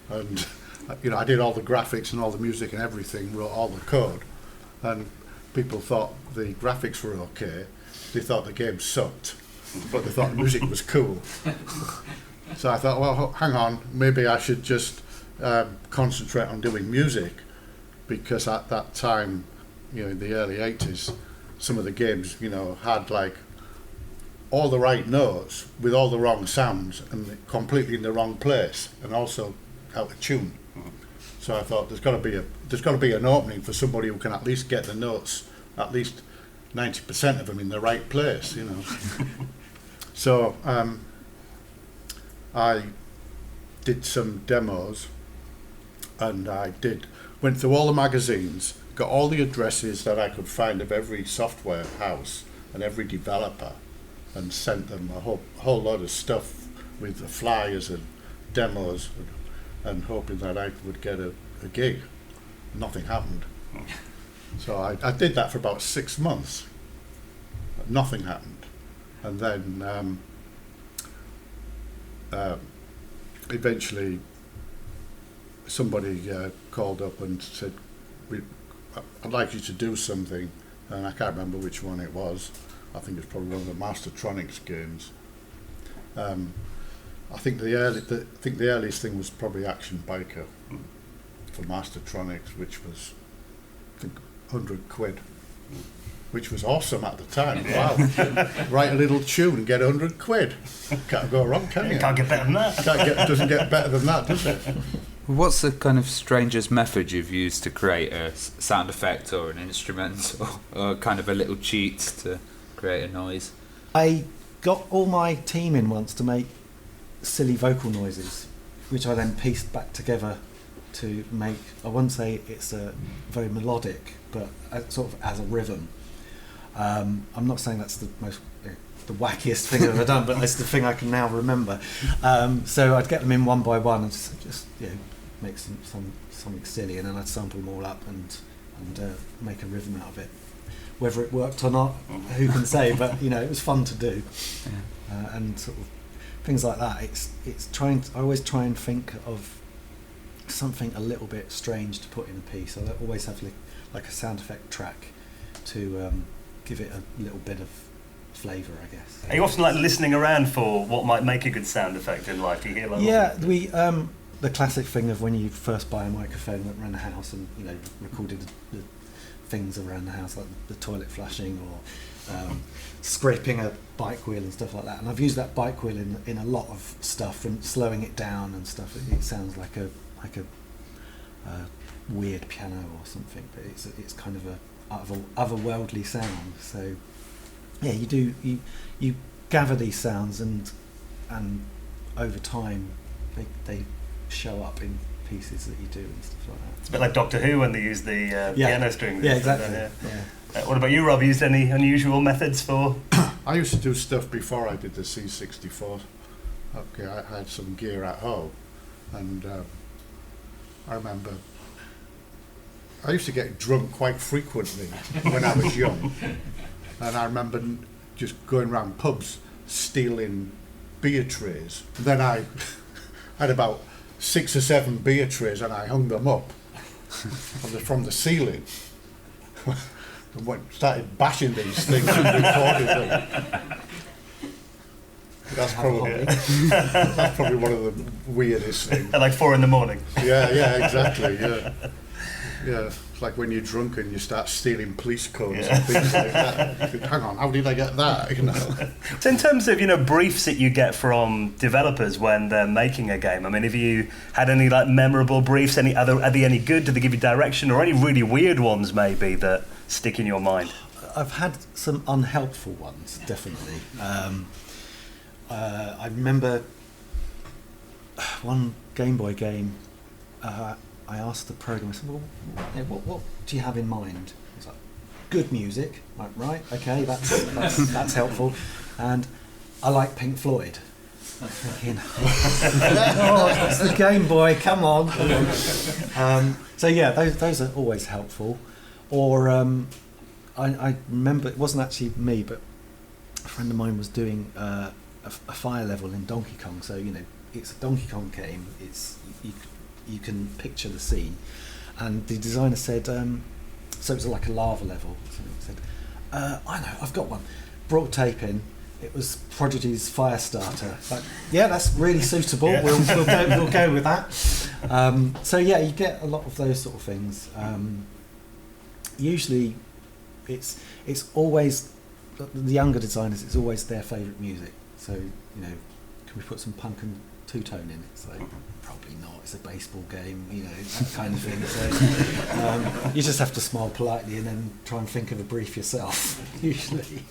And I did all the graphics and all the music and everything, wrote all the code, and people thought the graphics were okay. They thought the game sucked, but they thought the music was cool. So I thought, well, hang on, maybe I should just concentrate on doing music, because at that time, in the early 80s, some of the games, had all the right notes with all the wrong sounds and completely in the wrong place, and also out of tune. So I thought there's got to be an opening for somebody who can at least get the notes, at least 90% of them in the right place, So I did some demos, and I went through all the magazines, got all the addresses that I could find of every software house and every developer, and sent them a whole lot of stuff with the flyers and demos, and hoping that I would get a gig. Nothing happened. So I did that for about 6 months. Nothing happened. And then eventually somebody called up and said, I'd like you to do something, and I can't remember which one it was. I think it's probably one of the Mastertronics games. I think the earliest thing was probably Action Biker, for Mastertronics, which was, I think, 100 quid. Which was awesome at the time. Wow. Write a little tune and get 100 quid. Can't go wrong, can you?
Can't get better than that.
Doesn't get better than that, does it?
What's the kind of strangest method you've used to create a sound effect or an instrument or kind of a little cheat to create a noise?
I got all my team in once to make silly vocal noises, which I then pieced back together to make, I wouldn't say it's a very melodic, but sort of as a rhythm. I'm not saying that's the most the wackiest thing I've ever done, but it's the thing I can now remember. So I'd get them in one by one and just make something silly, and then I'd sample them all up and make a rhythm out of it. Whether it worked or not, who can say? But it was fun to do, and sort of things like that. It's trying. I always try and think of something a little bit strange to put in a piece. I always have like a sound effect track to give it a little bit of flavour, I guess.
Are you often like listening around for what might make a good sound effect in life? Do you hear like
we the classic thing of when you first buy a microphone around the house and recorded the things around the house, like the toilet flushing or scraping a bike wheel and stuff like that. And I've used that bike wheel in a lot of stuff and slowing it down and stuff. It sounds like a weird piano or something, but it's kind of a otherworldly sound. So you gather these sounds and over time they show up in pieces that you do and stuff like that.
It's a bit like Doctor Who when they use the piano strings.
Yeah, exactly.
What about you, Rob? Used any unusual methods for?
I used to do stuff before I did the C64. Okay, I had some gear at home, and I remember I used to get drunk quite frequently when I was young, and I remember just going around pubs stealing beer trays. And then I had about 6 or 7 beer trays, and I hung them up from the ceiling. And started bashing these things and recorded them. That's probably one of the weirdest things.
At like 4 a.m.
Yeah, exactly. Yeah. It's like when you're drunk and you start stealing police codes and things like that. You think, hang on, how did I get that?
So in terms of briefs that you get from developers when they're making a game, I mean, have you had any like memorable briefs? Are they any good? Do they give you direction, or any really weird ones maybe that stick in your mind?
I've had some unhelpful ones, definitely. I remember one Game Boy game. I asked the programmer, I said, well, what do you have in mind? He's like, good music. I'm like, right, okay, that's helpful. And I like Pink Floyd. I'm thinking, it's the Game Boy, come on. So yeah, those are always helpful. Or I remember, it wasn't actually me, but a friend of mine was doing a fire level in Donkey Kong. So, it's a Donkey Kong game. You can picture the scene, and the designer said, so it was like a lava level. So he said, I know, I've got one. Brought tape in. It was Prodigy's Firestarter. Like, yeah, that's really suitable. Yeah. We'll go with that. So yeah, you get a lot of those sort of things. Usually, it's always the younger designers. It's always their favourite music. So can we put some punk and two-tone in? It's like, probably not. It's a baseball game, that kind of thing. So you just have to smile politely and then try and think of a brief yourself. Usually.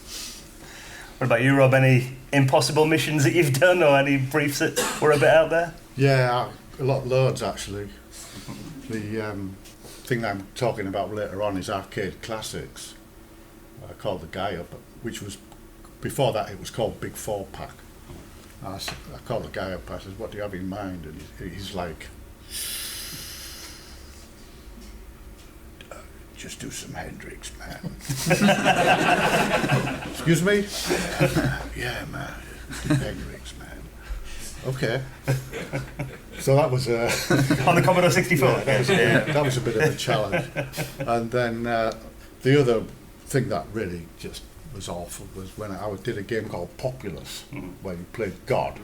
What about you, Rob? Any impossible missions that you've done, or any briefs that were a bit out there?
Yeah, loads actually. The thing that I'm talking about later on is Arcade Classics. I called the guy up, which was before that it was called Big 4-Pack. I called the guy up. I said, "What do you have in mind?" And he's like, "Just do some Hendrix, man." Excuse me? Yeah, man. Hendrix, man. Okay. So that was
on the Commodore 64.
That was a bit of a challenge. And then the other thing that really just was awful was when I did a game called Populous, where you played God.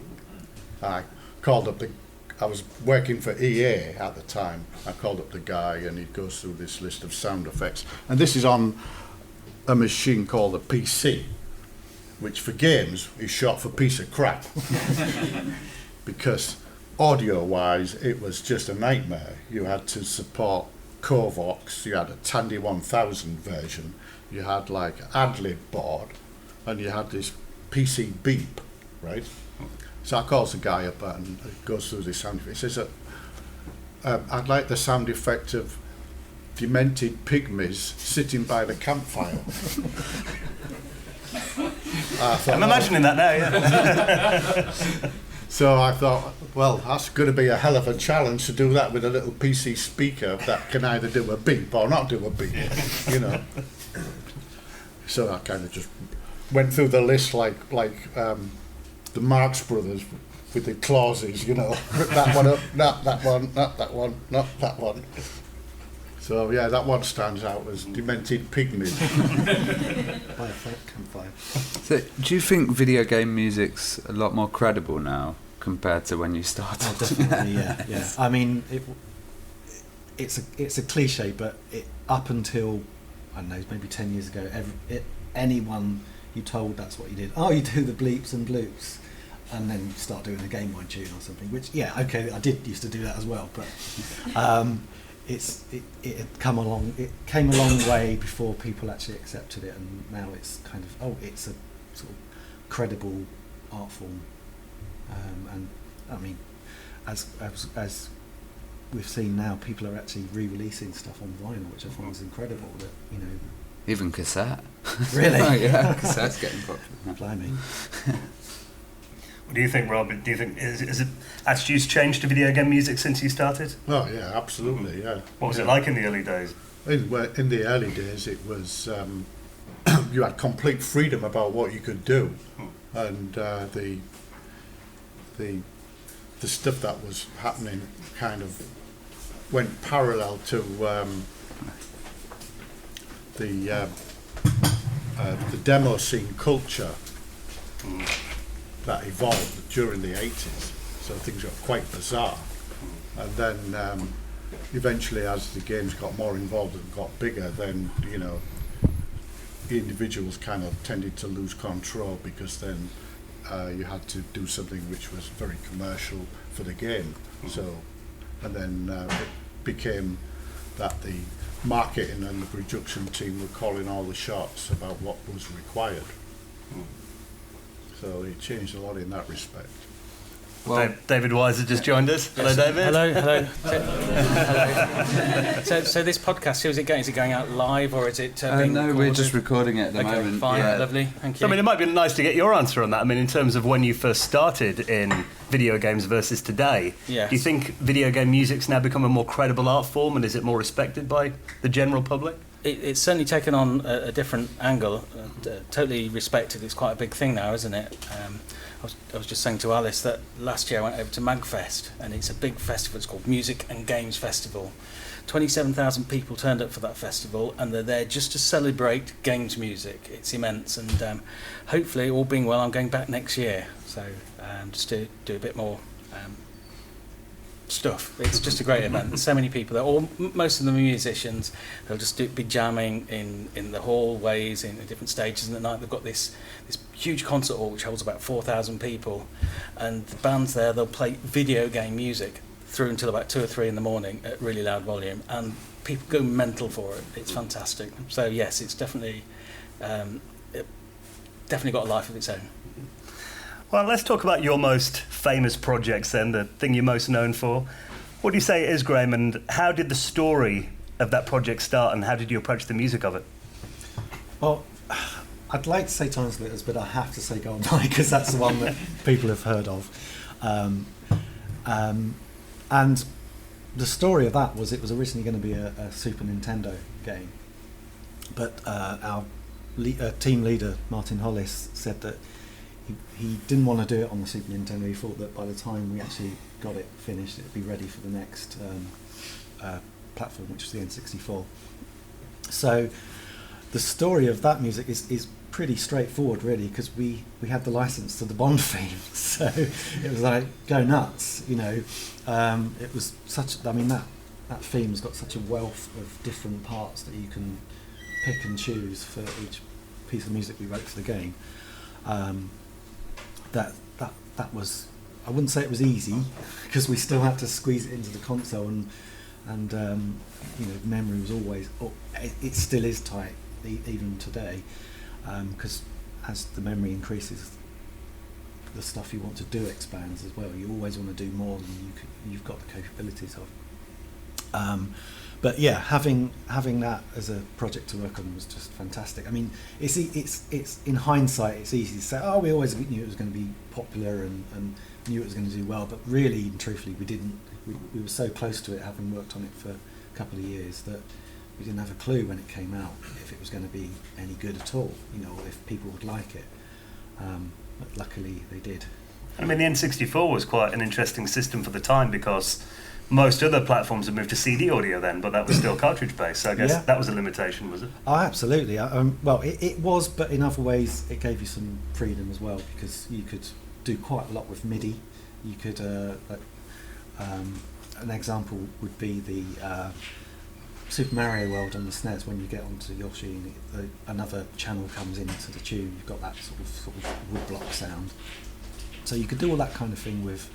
I called up I was working for EA at the time. I called up the guy and he goes through this list of sound effects. And this is on a machine called a PC, which for games is short for piece of crap. Because audio-wise, it was just a nightmare. You had to support Covox, you had a Tandy 1000 version, you had like Adlib board, and you had this PC beep, right? So I calls the guy up and goes through this sound effect. He says, I'd like the sound effect of demented pygmies sitting by the campfire.
I'm imagining that now, yeah.
So I thought, well, that's going to be a hell of a challenge to do that with a little PC speaker that can either do a beep or not do a beep, you know. So I kind of just went through the list like the Marx Brothers with the clauses, you know. That one up, not that one, not that one, not that one. So yeah, that one stands out as demented pygmies.
So, do you think video game music's a lot more credible now compared to when you started?
Oh, definitely, yeah. I mean, it's a cliche, but up until, I don't know, maybe 10 years ago, anyone you told that's what you did. Oh, you do the bleeps and bloops, and then start doing a Game Boy tune or something. Which, yeah, okay, I did used to do that as well, but it had come along. It came a long way before people actually accepted it, and now it's kind of it's a sort of credible art form, and I mean, as we've seen now, people are actually re-releasing stuff on vinyl, which I find is incredible. That, you know,
even cassette.
Really?
Oh, yeah, cassette's getting popular.
Blimey.
What do you think, Rob? Do you think is it attitudes changed to video game music since you started?
Oh yeah, absolutely, yeah.
What was it like in the early days?
In the early days, it was you had complete freedom about what you could do, and the stuff that was happening kind of went parallel to the demo scene culture that evolved during the 80s. So things got quite bizarre, and then eventually, as the games got more involved and got bigger, then, you know, the individuals kind of tended to lose control, because then you had to do something which was very commercial for the game. So, and then it became that the marketing and the production team were calling all the shots about what was required. So it changed a lot in that respect.
Well, David Wise has just joined us. Hello, David.
Hello. So this podcast, who is it going? Is it going out live, or is it being
no,
recorded?
we're just recording it at the moment.
Fine,
yeah.
lovely, thank you.
I mean, it might be nice to get your answer on that. I mean, in terms of when you first started in video games versus today,
yes.
Do you think video game music's now become a more credible art form, and is it more respected by the general public?
It's certainly taken on a different angle. Totally respected. It's quite a big thing now, isn't it? I was just saying to Alice that last year I went over to Magfest, and it's a big festival. It's called Music and Games Festival. 27,000 people turned up for that festival, and they're there just to celebrate games music. It's immense, and hopefully, all being well, I'm going back next year. So just to do a bit more stuff. It's just a great event. There's so many people there. Most of them are musicians. They'll just be jamming in the hallways, in the different stages, and at night they've got this huge concert hall which holds about 4,000 people, and the bands there, they'll play video game music through until about 2 or 3 in the morning at really loud volume, and people go mental for it. It's fantastic. So yes, it's definitely got a life of its own.
Well, let's talk about your most famous projects then, the thing you're most known for. What do you say it is, Graeme, and how did the story of that project start, and how did you approach the music of it?
Well, I'd like to say Time Splitters, but I have to say GoldenEye, because that's the one that people have heard of. And the story of that was, it was originally going to be a Super Nintendo game, but our team leader, Martin Hollis, said that he didn't want to do it on the Super Nintendo. He thought that by the time we actually got it finished, it'd be ready for the next platform, which was the N64. So the story of that music is pretty straightforward, really, because we had the license to the Bond theme, so it was like go nuts, you know. It was such. I mean, that theme's got such a wealth of different parts that you can pick and choose for each piece of music we wrote for the game. That was. I wouldn't say it was easy, because we still had to squeeze it into the console, and you know, memory was always. It still is tight even today, because as the memory increases, the stuff you want to do expands as well. You always want to do more than you've got the capabilities of. But yeah, having that as a project to work on was just fantastic. I mean, it's in hindsight, it's easy to say, oh, we always knew it was going to be popular and knew it was going to do well, but really and truthfully, we didn't. We were so close to it, having worked on it for a couple of years, that we didn't have a clue when it came out if it was going to be any good at all, you know, or if people would like it. But luckily, they did.
I mean, the N64 was quite an interesting system for the time, because most other platforms had moved to CD audio then, but that was still cartridge based. So I guess that was a limitation, was it?
Oh, absolutely. Well, it was, but in other ways, it gave you some freedom as well, because you could do quite a lot with MIDI. You could, an example would be the Super Mario World on the SNES. When you get onto Yoshi and another channel comes into the tune, you've got that sort of woodblock sound. So you could do all that kind of thing with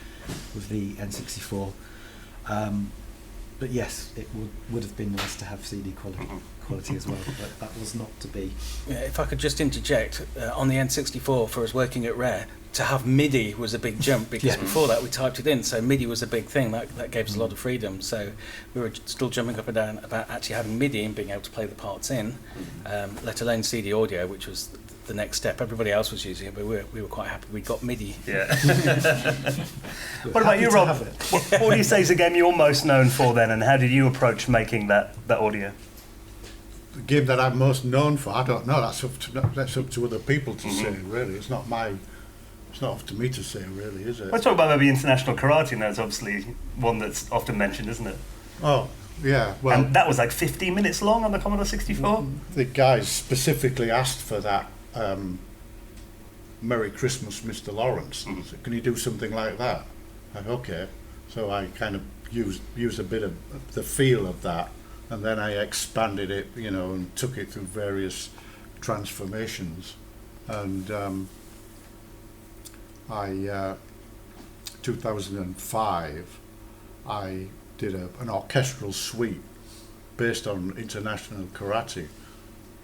the N64. But yes, it would have been nice to have CD quality as well, but that was not to be.
Yeah, if I could just interject, on the N64, for us working at Rare, to have MIDI was a big jump, because before that we typed it in, so MIDI was a big thing. That gave us a lot of freedom. So we were still jumping up and down about actually having MIDI and being able to play the parts in, let alone CD audio, which was the next step. Everybody else was using it, but we were quite happy we got MIDI.
Yeah. What about you, Rob? What would you say is the game you're most known for then, and how did you approach making that audio?
The game that I'm most known for, I don't know. That's up to other people to say. Really, it's not up to me to say. Really, is it?
Let's talk about maybe International Karate. Now, it's obviously one that's often mentioned, isn't it?
Oh. Yeah, well,
and that was like 15 minutes long on the Commodore 64.
The guys specifically asked for that. Merry Christmas, Mr. Lawrence. So can you do something like that? Like, okay. So I kind of used a bit of the feel of that, and then I expanded it, you know, and took it through various transformations. And 2005, I did an orchestral suite based on International Karate,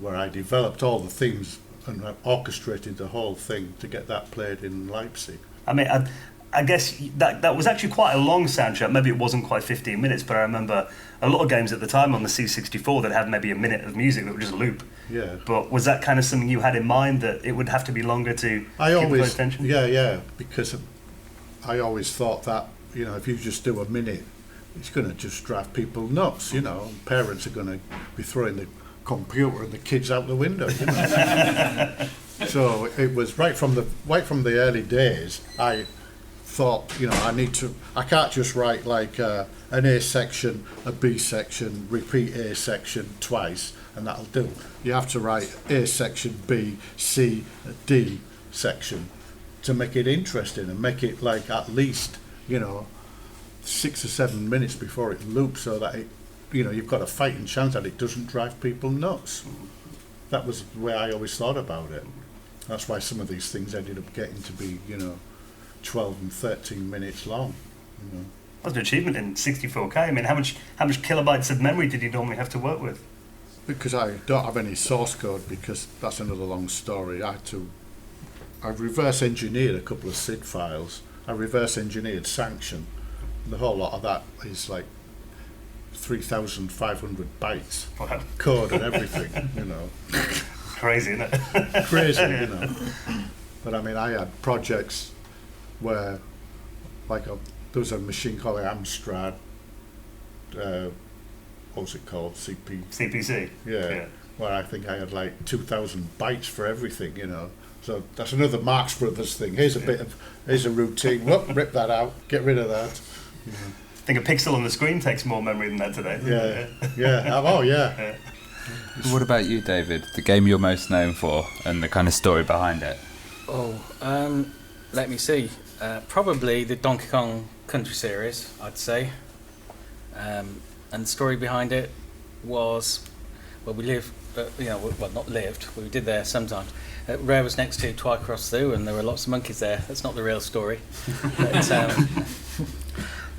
where I developed all the themes and orchestrated the whole thing to get that played in Leipzig.
I mean, I guess that was actually quite a long soundtrack. Maybe it wasn't quite 15 minutes, but I remember a lot of games at the time on the C64 that had maybe a minute of music that would just loop.
Yeah.
But was that kind of something you had in mind, that it would have to be longer to keep close attention?
Yeah, because I always thought that, you know, if you just do a minute, it's going to just drive people nuts, you know. Parents are going to be throwing the computer and the kids out the window, you know. So it was right from the early days. I thought, you know, I can't just write like an A section, a B section, repeat A section twice, and that'll do. You have to write A section, B, C, D section to make it interesting and make it like at least, you know, 6 or 7 minutes before it loops, so that it, you know, you've got a fighting chance that it doesn't drive people nuts. That was the way I always thought about it. That's why some of these things ended up getting to be, you know, 12 and 13 minutes long. You know.
That's an achievement in 64K. I mean, how much kilobytes of memory did you normally have to work with?
Because I don't have any source code, because that's another long story. I reverse engineered a couple of SID files. I reverse engineered Sanction. The whole lot of that is like 3,500 bytes.
Wow.
Code and everything, you know.
Crazy, isn't it?
Crazy, you know. But I mean, I had projects where, like, there was a machine called Amstrad. What was it called?
CPC.
Yeah. Where I think I had like 2,000 bytes for everything, you know. So that's another Marx Brothers thing. Here's a routine. Whoop, rip that out. Get rid of that. You know.
I think a pixel on the screen takes more memory than that today.
Yeah. Oh yeah.
What about you, David? The game you're most known for and the kind of story behind it?
Let me see. Probably the Donkey Kong Country series, I'd say. And the story behind it was, well, we lived, not lived, we did there sometimes. Rare was next to Twycross Zoo, and there were lots of monkeys there. That's not the real story. But,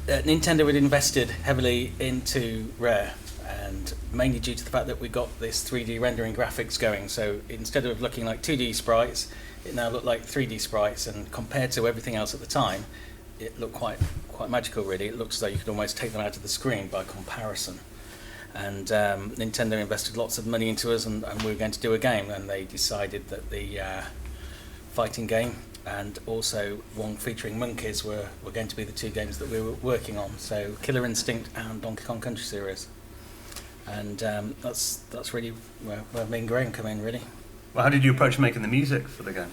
Nintendo had invested heavily into Rare, and mainly due to the fact that we got this 3D rendering graphics going. So instead of looking like 2D sprites, it now looked like 3D sprites, and compared to everything else at the time, it looked quite magical, really. It looks as though you could almost take them out of the screen by comparison. And Nintendo invested lots of money into us, and we were going to do a game, and they decided that the fighting game and also one featuring monkeys were going to be the two games that we were working on. So Killer Instinct and Donkey Kong Country series. And that's really where me and Graham come in, really.
Well, how did you approach making the music for the game?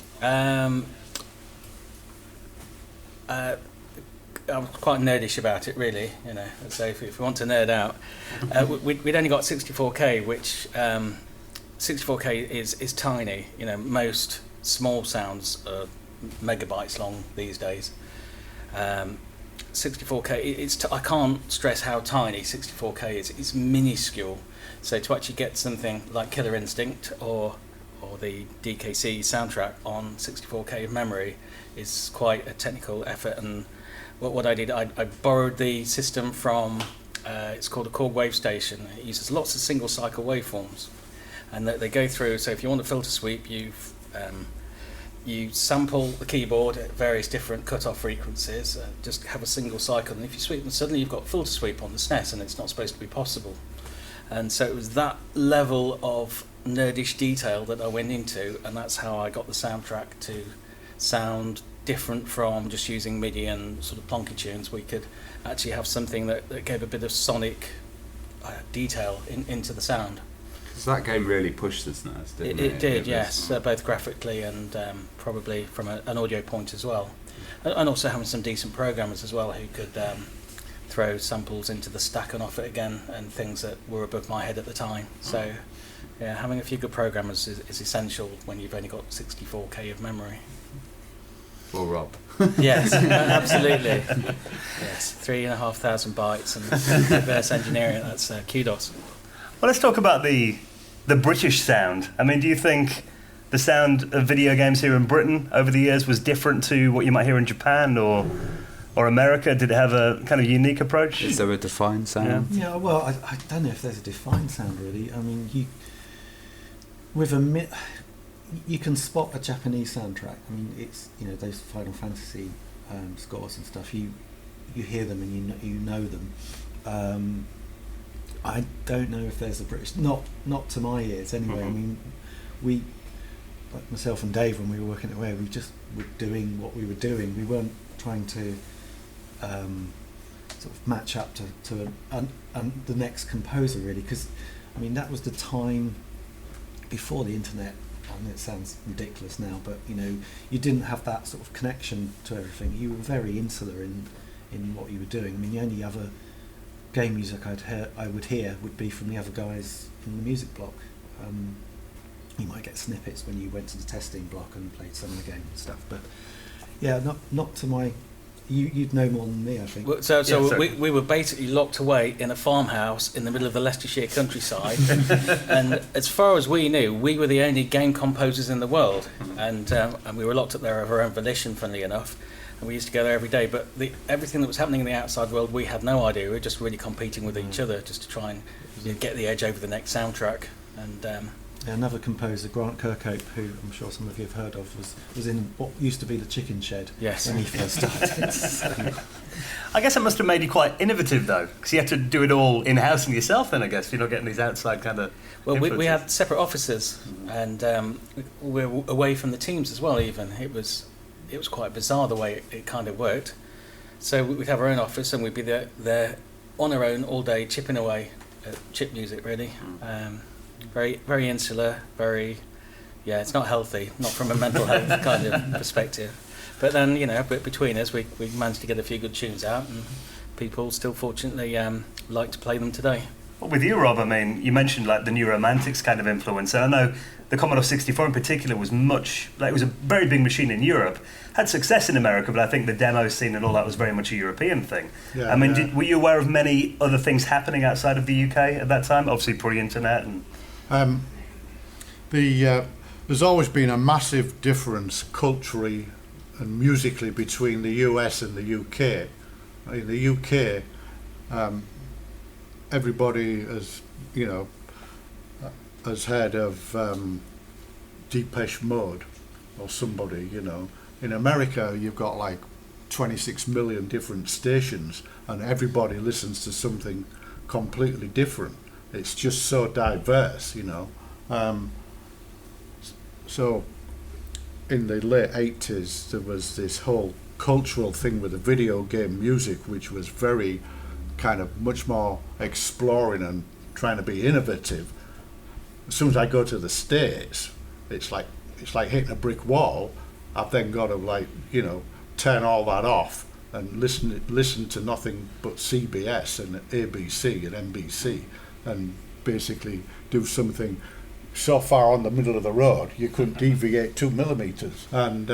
I was quite nerdish about it, really. So if you want to nerd out, we'd only got 64K, which 64K is tiny. Most small sounds are megabytes long these days. 64K, I can't stress how tiny 64K is. It's minuscule. So to actually get something like Killer Instinct or the DKC soundtrack on 64K of memory is quite a technical effort. And what I did, I borrowed the system from, it's called a Korg wave station. It uses lots of single cycle waveforms, and they go through. So if you want a filter sweep, you sample the keyboard at various different cutoff frequencies, just have a single cycle, and if you sweep them, suddenly you've got filter sweep on the SNES, and it's not supposed to be possible. And so it was that level of nerdish detail that I went into, and that's how I got the soundtrack to sound different from just using MIDI and sort of plonky tunes. We could actually have something that gave a bit of sonic detail into the sound.
So that game really pushed the SNES, didn't it?
It did, yes, both graphically and probably from an audio point as well. And also having some decent programmers as well who could throw samples into the stack and off it again, and things that were above my head at the time. So yeah, having a few good programmers is essential when you've only got 64K of memory.
Well, Rob.
Yes, absolutely. Yes, 3,500 bytes and reverse engineering, that's kudos.
Well, let's talk about the British sound. I mean, do you think the sound of video games here in Britain over the years was different to what you might hear in Japan or America? Did it have a kind of unique approach?
Is there a defined sound?
Yeah, well, I don't know if there's a defined sound, really. I mean, you can spot a Japanese soundtrack. I mean, it's those Final Fantasy scores and stuff. You hear them and you know them. I don't know if there's a British, not to my ears anyway. Mm-hmm. I mean, we, like myself and Dave, when we were working away, we just were doing what we were doing. We weren't trying to sort of match up to the next composer, really, because I mean that was the time before the internet. I mean, it sounds ridiculous now, but you didn't have that sort of connection to everything. You were very insular in what you were doing. I mean, the only other game music I would hear would be from the other guys in the music block. You might get snippets when you went to the testing block and played some of the game and stuff, but yeah, not to my. You'd know more than me, I think.
Well, so we were basically locked away in a farmhouse in the middle of the Leicestershire countryside, and as far as we knew, we were the only game composers in the world, and we were locked up there of our own volition, funnily enough. And we used to go there every day, but everything that was happening in the outside world, we had no idea. We were just really competing with each other just to try and get the edge over the next soundtrack. And
another composer, Grant Kirkhope, who I'm sure some of you have heard of, was in what used to be the Chicken Shed when he first started. So.
I guess it must have made you quite innovative, though, because you had to do it all in-house and yourself then, I guess. You're not getting these outside kind of
we had separate offices, and we were away from the teams as well, even. It was quite bizarre the way it kind of worked. So we'd have our own office and we'd be there on our own all day, chipping away at chip music, really. Very, very insular, it's not healthy, not from a mental health kind of perspective. But then, between us, we managed to get a few good tunes out, and people still fortunately like to play them today.
Well, with you, Rob, I mean, you mentioned like the New Romantics kind of influence, and I know the Commodore 64 in particular was it was a very big machine in Europe, had success in America, but I think the demo scene and all that was very much a European thing.
Yeah,
I mean, were you aware of many other things happening outside of the UK at that time? Obviously pre-internet and...
There's always been a massive difference culturally and musically between the US and the UK. In the UK, everybody has, has heard of Depeche Mode or somebody, In America, you've got like 26 million different stations and everybody listens to something completely different. It's just so diverse, So in the late 80s, there was this whole cultural thing with the video game music, which was very kind of much more exploring and trying to be innovative. As soon as I go to the States, it's like hitting a brick wall. I've then got to turn all that off and listen to nothing but CBS and ABC and NBC and basically do something so far on the middle of the road you couldn't deviate 2 millimeters, and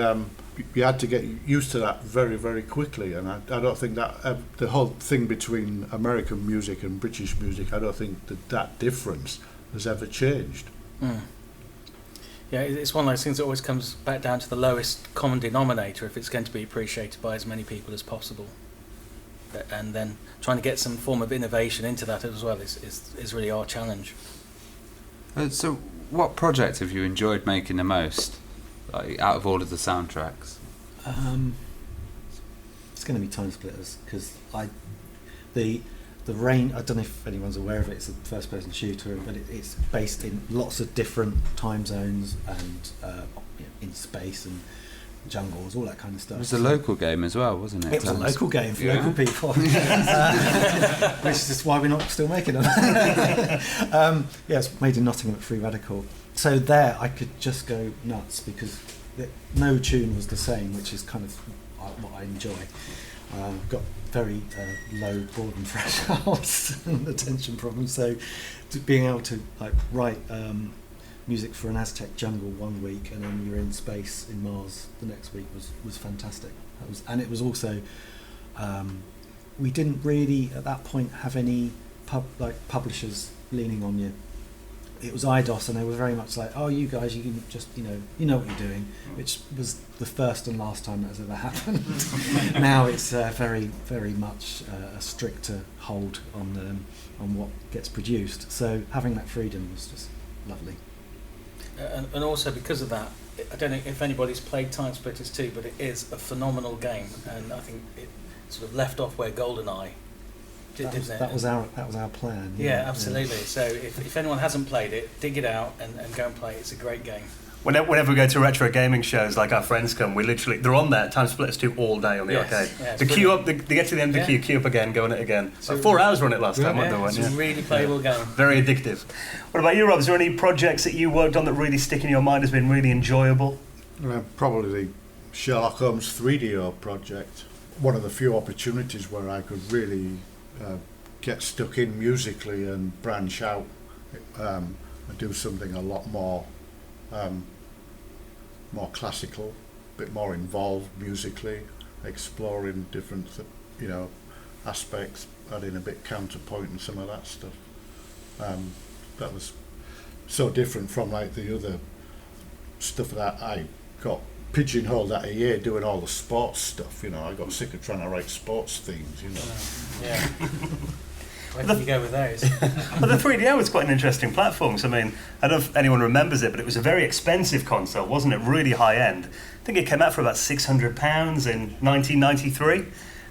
you had to get used to that very, very quickly. And I don't think that the whole thing between American music and British music, I don't think that difference has ever changed.
Yeah, it's one of those things that always comes back down to the lowest common denominator if it's going to be appreciated by as many people as possible. And then trying to get some form of innovation into that as well is really our challenge.
So what project have you enjoyed making the most, like, out of all of the soundtracks?
It's going to be Time Splitters, because the Rain, I don't know if anyone's aware of it, it's a first person shooter, but it's based in lots of different time zones and in space and jungles, all that kind of stuff.
It was a local game as well, wasn't it?
It was a local game for local people, which is just why we're not still making them. It's made in Nottingham at Free Radical. So there I could just go nuts because no tune was the same, which is kind of what I enjoy. Got very low boredom thresholds and attention problems, so being able to write music for an Aztec jungle one week and then you're in space in Mars the next week was fantastic. And it was also we didn't really at that point have any publishers leaning on you. It was IDOS, and they were very much like, oh, you guys, you can just you know what you're doing, which was the first and last time that has ever happened. Now it's very, very much a stricter hold on what gets produced. So having that freedom was just lovely.
And also because of that, I don't know if anybody's played Time Splitters 2, but it is a phenomenal game, and I think it sort of left off where GoldenEye did, didn't it?
That was our plan.
Yeah, absolutely. Yeah. So if anyone hasn't played it, dig it out and go and play it. It's a great game.
Whenever we go to retro gaming shows, like our friends come, they're on there, Time Splitters 2 all day on the arcade.
Yeah,
they queue up, they get to the end of the queue up again, go on it again. So 4 hours run it last time, wasn't there?
It's a really playable game.
Very addictive. What about you, Rob? Is there any projects that you worked on that really stick in your mind, has been really enjoyable?
Probably the Sherlock Holmes 3DO project. One of the few opportunities where I could really get stuck in musically and branch out and do something a lot more classical, a bit more involved musically, exploring different aspects, adding a bit counterpoint and some of that stuff. That was so different from the other stuff that I got pigeonholed at a year doing all the sports stuff. I got sick of trying to write sports themes.
Yeah. Where did you go with those?
Well, the 3DO was quite an interesting platform. So, I mean, I don't know if anyone remembers it, but it was a very expensive console, wasn't it? Really high end. I think it came out for about £600 in 1993.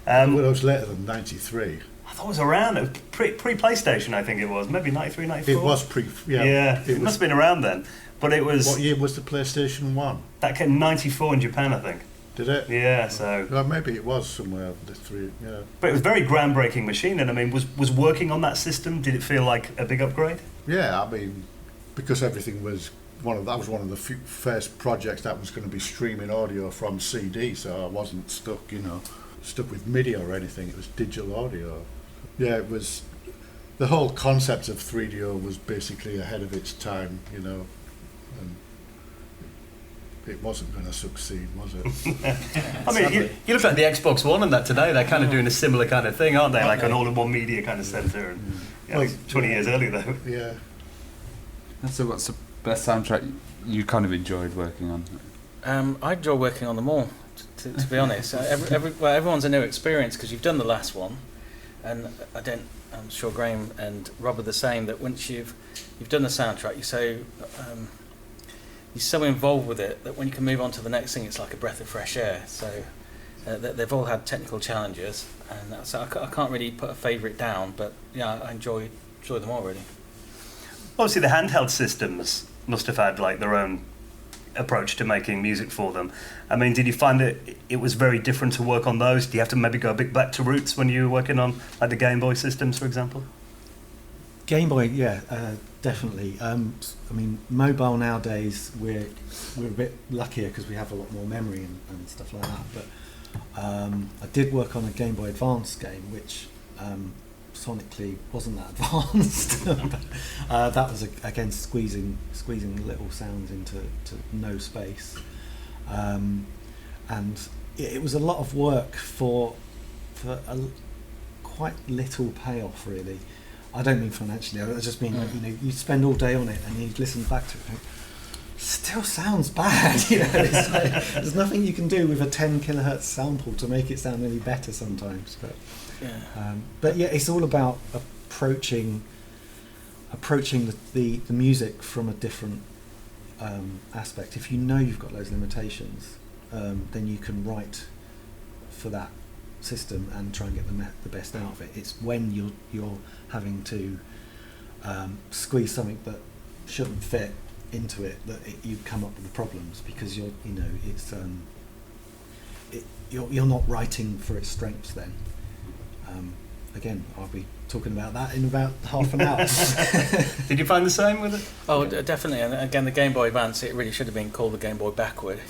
Well, it was later than 93.
I thought it was around. It was pre-PlayStation, I think it was. Maybe 93, 94.
It was
it must have been around then. But it was...
What year was the PlayStation 1?
That came in 94 in Japan, I think.
Did it?
Yeah, so...
Well, maybe it was somewhere the 3, yeah.
But it was a very groundbreaking machine, and I mean, was working on that system, did it feel like a big upgrade?
Yeah, I mean, because everything was... That was one of the first projects that was going to be streaming audio from CD, so I wasn't stuck with MIDI or anything. It was digital audio. Yeah, it was the whole concept of 3DO was basically ahead of its time, you know, and it wasn't going to succeed, was it?
I mean, you look at the Xbox One and that today, they're kind of doing a similar kind of thing, aren't they? Like an all-in-one media kind of centre. And, yeah, well, 20 years earlier, though.
Yeah.
And so what's the best soundtrack you kind of enjoyed working on?
I enjoy working on them all, to be honest. Everyone's a new experience because you've done the last one, and I'm sure Graeme and Rob are the same, that once you've done the soundtrack, you're so involved with it that when you can move on to the next thing, it's like a breath of fresh air. So they've all had technical challenges, and so I can't really put a favourite down, but yeah, I enjoy them all really.
Obviously, the handheld systems must have had like their own approach to making music for them. I mean, did you find it was very different to work on those? Do you have to maybe go a bit back to roots when you were working on like the Game Boy systems, for example?
Game Boy, yeah, definitely. I mean, mobile nowadays, we're a bit luckier because we have a lot more memory and stuff like that. But I did work on a Game Boy Advance game, which sonically wasn't that advanced. That was again squeezing little sounds into no space, and it was a lot of work for quite little payoff, really. I don't mean financially. I just mean like, you spend all day on it and you listen back to it. And still sounds bad. It's like, there's nothing you can do with a 10 kilohertz sample to make it sound any better sometimes. But yeah, it's all about approaching the music from a different aspect. If you know you've got those limitations, then you can write for that system and try and get the best out of it. It's when you're having to squeeze something that shouldn't fit into it that you come up with the problems, because you're not writing for its strengths then. Again, I'll be talking about that in about half an hour.
Did you find the same with it?
Oh, definitely. And again, the Game Boy Advance, it really should have been called the Game Boy Backward.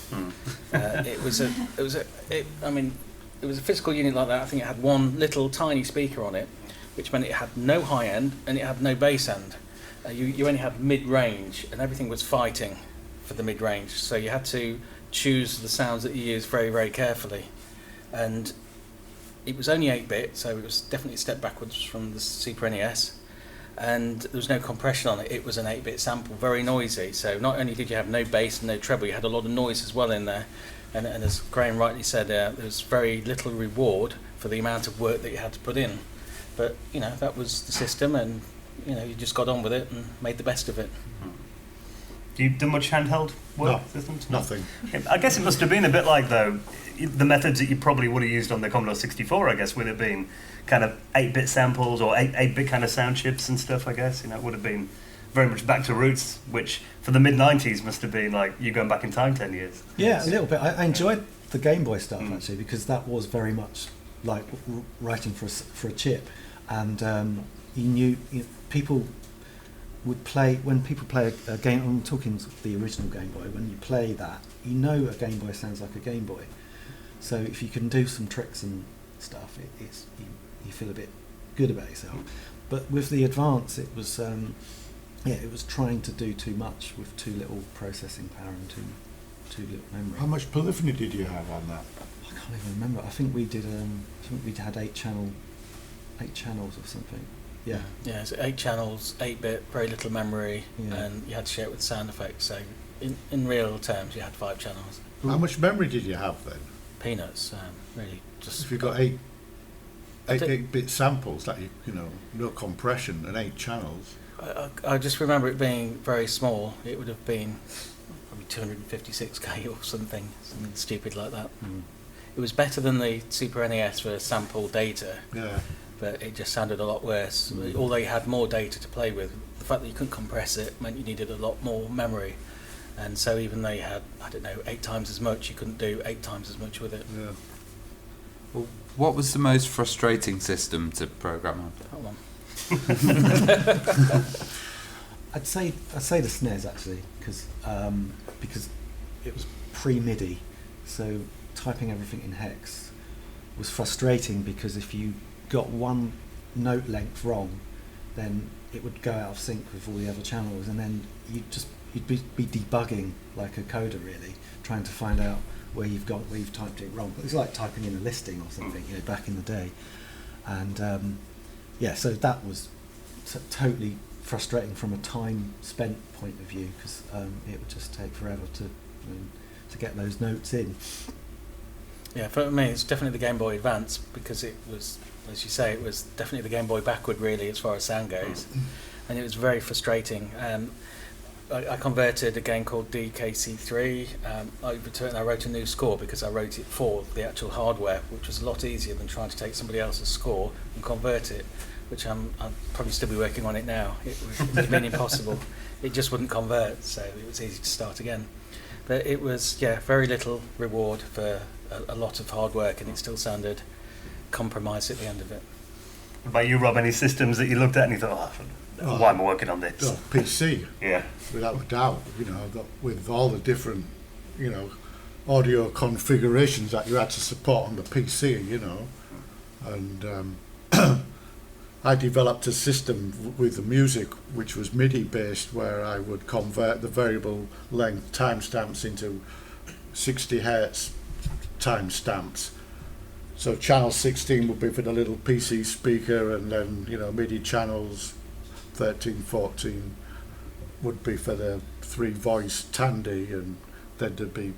It was a physical unit like that. I think it had one little tiny speaker on it, which meant it had no high end and it had no bass end. You only had mid-range, and everything was fighting for the mid-range. So you had to choose the sounds that you used very, very carefully. And it was only 8-bit, so it was definitely a step backwards from the Super NES. And there was no compression on it. It was an 8-bit sample, very noisy. So not only did you have no bass and no treble, you had a lot of noise as well in there. And as Graeme rightly said, there was very little reward for the amount of work that you had to put in. But, that was the system, and, you just got on with it and made the best of it.
Do you do much handheld work systems?
Nothing.
I guess it must have been a bit like, though, the methods that you probably would have used on the Commodore 64, I guess, would have been kind of 8-bit samples or 8-bit kind of sound chips and stuff, I guess. It would have been very much back to roots, which for the mid-90s must have been like you going back in time 10 years.
Yeah, a little bit. I enjoyed the Game Boy stuff, actually, because that was very much like writing for a chip. And you knew people would play, when people play a game, I'm talking the original Game Boy, when you play that, a Game Boy sounds like a Game Boy. So if you can do some tricks and stuff, you feel a bit good about yourself. But with the Advance, it was it was trying to do too much with too little processing power and too little memory.
How much polyphony did you have on that?
I can't even remember. I think we did. I think we had 8 channels or something. Yeah.
Yeah, so 8 channels, 8-bit, very little memory, and you had to share it with sound effects. So in real terms, you had 5 channels.
How much memory did you have then?
Peanuts, really. Just
if you got 8-bit samples, like no compression and 8 channels.
I just remember it being very small. It would have been probably 256k or something stupid like that. It was better than the Super NES for sample data.
Yeah.
But it just sounded a lot worse. Although you had more data to play with, the fact that you couldn't compress it meant you needed a lot more memory. And so even though you had, 8 times as much, you couldn't do 8 times as much with it.
Yeah.
Well, what was the most frustrating system to program on?
That one.
I'd say the SNES, actually, because it was pre-MIDI, so typing everything in hex was frustrating, because if you got one note length wrong, then it would go out of sync with all the other channels, and then you'd be debugging like a coder, really, trying to find out where you've typed it wrong. It's like typing in a listing or something, back in the day. And so that was totally frustrating from a time spent point of view, because it would just take forever to get those notes in.
Yeah, for me it's definitely the Game Boy Advance, because it was, as you say, it was definitely the Game Boy backward, really, as far as sound goes, and it was very frustrating. I converted a game called DKC3 over to it, and I wrote a new score because I wrote it for the actual hardware, which was a lot easier than trying to take somebody else's score and convert it, which I'll probably still be working on it now. It would have been impossible. It just wouldn't convert, so it was easy to start again. But it was, very little reward for a lot of hard work, and it still sounded compromised at the end of it.
What about you, Rob? Any systems that you looked at and you thought, why am I working on this?
PC.
Yeah.
Without a doubt, with all the different, audio configurations that you had to support on the PC, and I developed a system with the music which was MIDI based, where I would convert the variable length timestamps into 60 hertz timestamps. So channel 16 would be for the little PC speaker, and then MIDI channels 13, 14 would be for the 3-voice Tandy, and then there'd be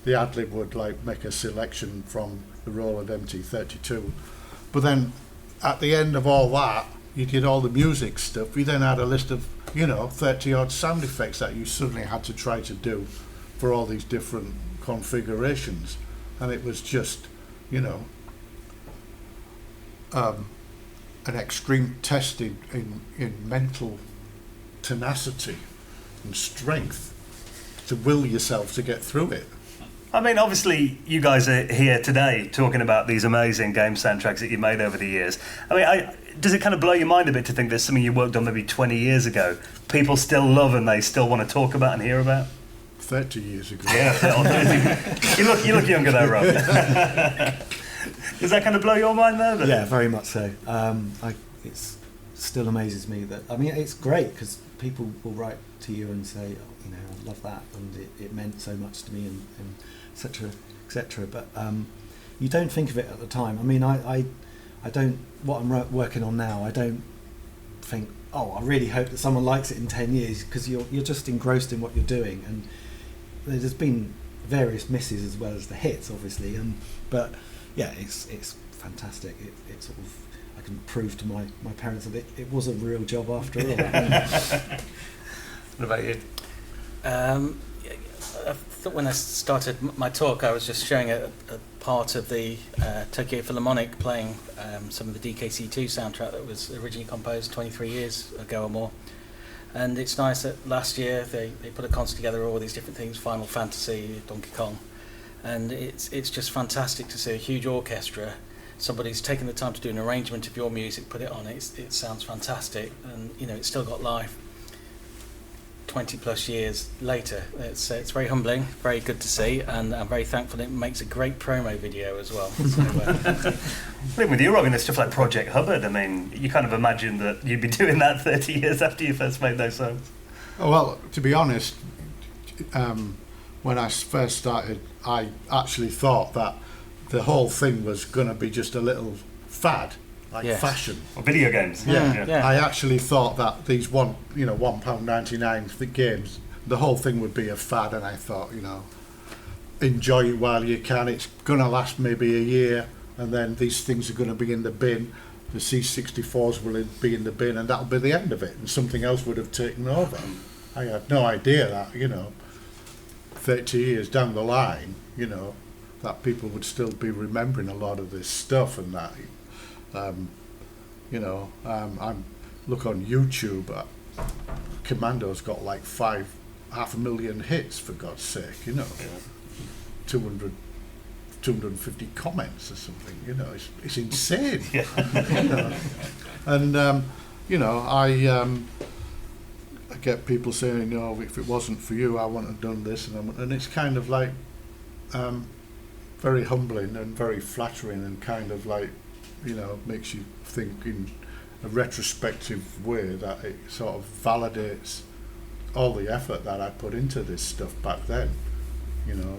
the ad-lib would make a selection from the Roland MT32. But then at the end of all that, you did all the music stuff. You then had a list of 30 odd sound effects that you suddenly had to try to do for all these different configurations, and it was just an extreme test in mental tenacity and strength to will yourself to get through it.
I mean, obviously, you guys are here today talking about these amazing game soundtracks that you've made over the years. I mean, does it kind of blow your mind a bit to think there's something you worked on maybe 20 years ago, people still love and they still want to talk about and hear about?
30 years ago.
Yeah, you look younger though, Rob. Does that kind of blow your mind though?
Yeah, very much so. It still amazes me that, it's great because people will write to you and say, I love that, and it meant so much to me, and etc., etc. But you don't think of it at the time. I don't. What I'm working on now, I don't think, I really hope that someone likes it in 10 years, because you're just engrossed in what you're doing, and there's been various misses as well as the hits, obviously. But yeah, it's fantastic. It sort of, I can prove to my parents that it was a real job after all.
What about you?
I thought when I started my talk, I was just showing a part of the Tokyo Philharmonic playing some of the DKC2 soundtrack that was originally composed 23 years ago or more. And it's nice that last year they put a concert together, all these different things, Final Fantasy, Donkey Kong. And it's just fantastic to see a huge orchestra. Somebody's taken the time to do an arrangement of your music, put it on. It sounds fantastic, and it's still got life 20 plus years later. It's very humbling, very good to see, and I'm very thankful it makes a great promo video as well. So,
I think with you, Robin, there's stuff like Project Hubbard. You kind of imagine that you'd be doing that 30 years after you first made those songs.
Oh, well, to be honest, when I first started, I actually thought that the whole thing was going to be just a little fad, like fashion.
Or video games.
Yeah. I actually thought that these £1.99 games, the whole thing would be a fad, and I thought, enjoy it while you can. It's going to last maybe a year, and then these things are going to be in the bin. The C64s will be in the bin, and that'll be the end of it, and something else would have taken over. I had no idea that, 30 years down the line, that people would still be remembering a lot of this stuff, and that, look on YouTube, Commando's got like 500,000 hits, for God's sake, 250 comments or something, it's insane. And I get people saying, if it wasn't for you, I wouldn't have done this, and it's kind of like very humbling and very flattering, and kind of like, makes you think a retrospective way that it sort of validates all the effort that I put into this stuff back then, you know.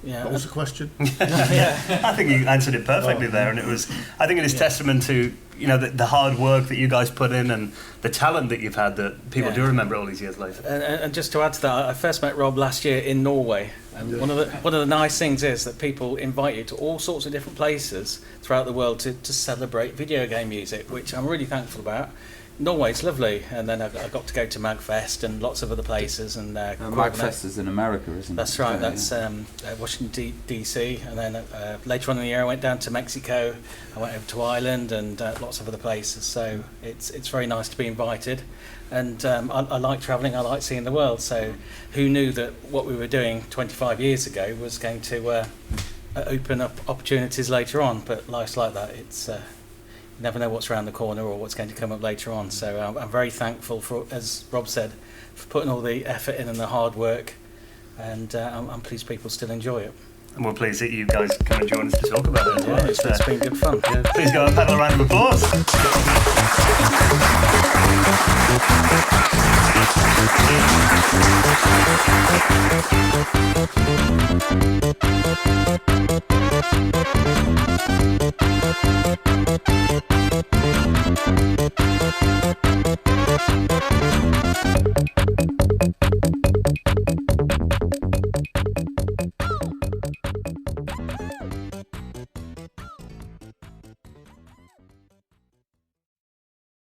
Yeah.
What was the question?
I think you answered it perfectly there, and I think it is testament to, you know, the hard work that you guys put in and the talent that you've had that people do remember all these years later.
And just to add to that, I first met Rob last year in Norway, and one of the nice things is that people invite you to all sorts of different places throughout the world to celebrate video game music, which I'm really thankful about. Norway's lovely, and then I got to go to Magfest and lots of other places. And
Magfest is in America, isn't it?
That's right. That's Washington DC, and then later on in the year I went down to Mexico. I went over to Ireland and lots of other places. So it's very nice to be invited, and I like travelling. I like seeing the world. So who knew that what we were doing 25 years ago was going to open up opportunities later on? But life's like that. It's you never know what's around the corner or what's going to come up later on. So I'm very thankful for, as Rob said, for putting all the effort in and the hard work, and I'm pleased people still enjoy it.
And we're pleased that you guys come and join us to talk about it as well.
It's been good fun.
Yeah. Please go and have a round of applause.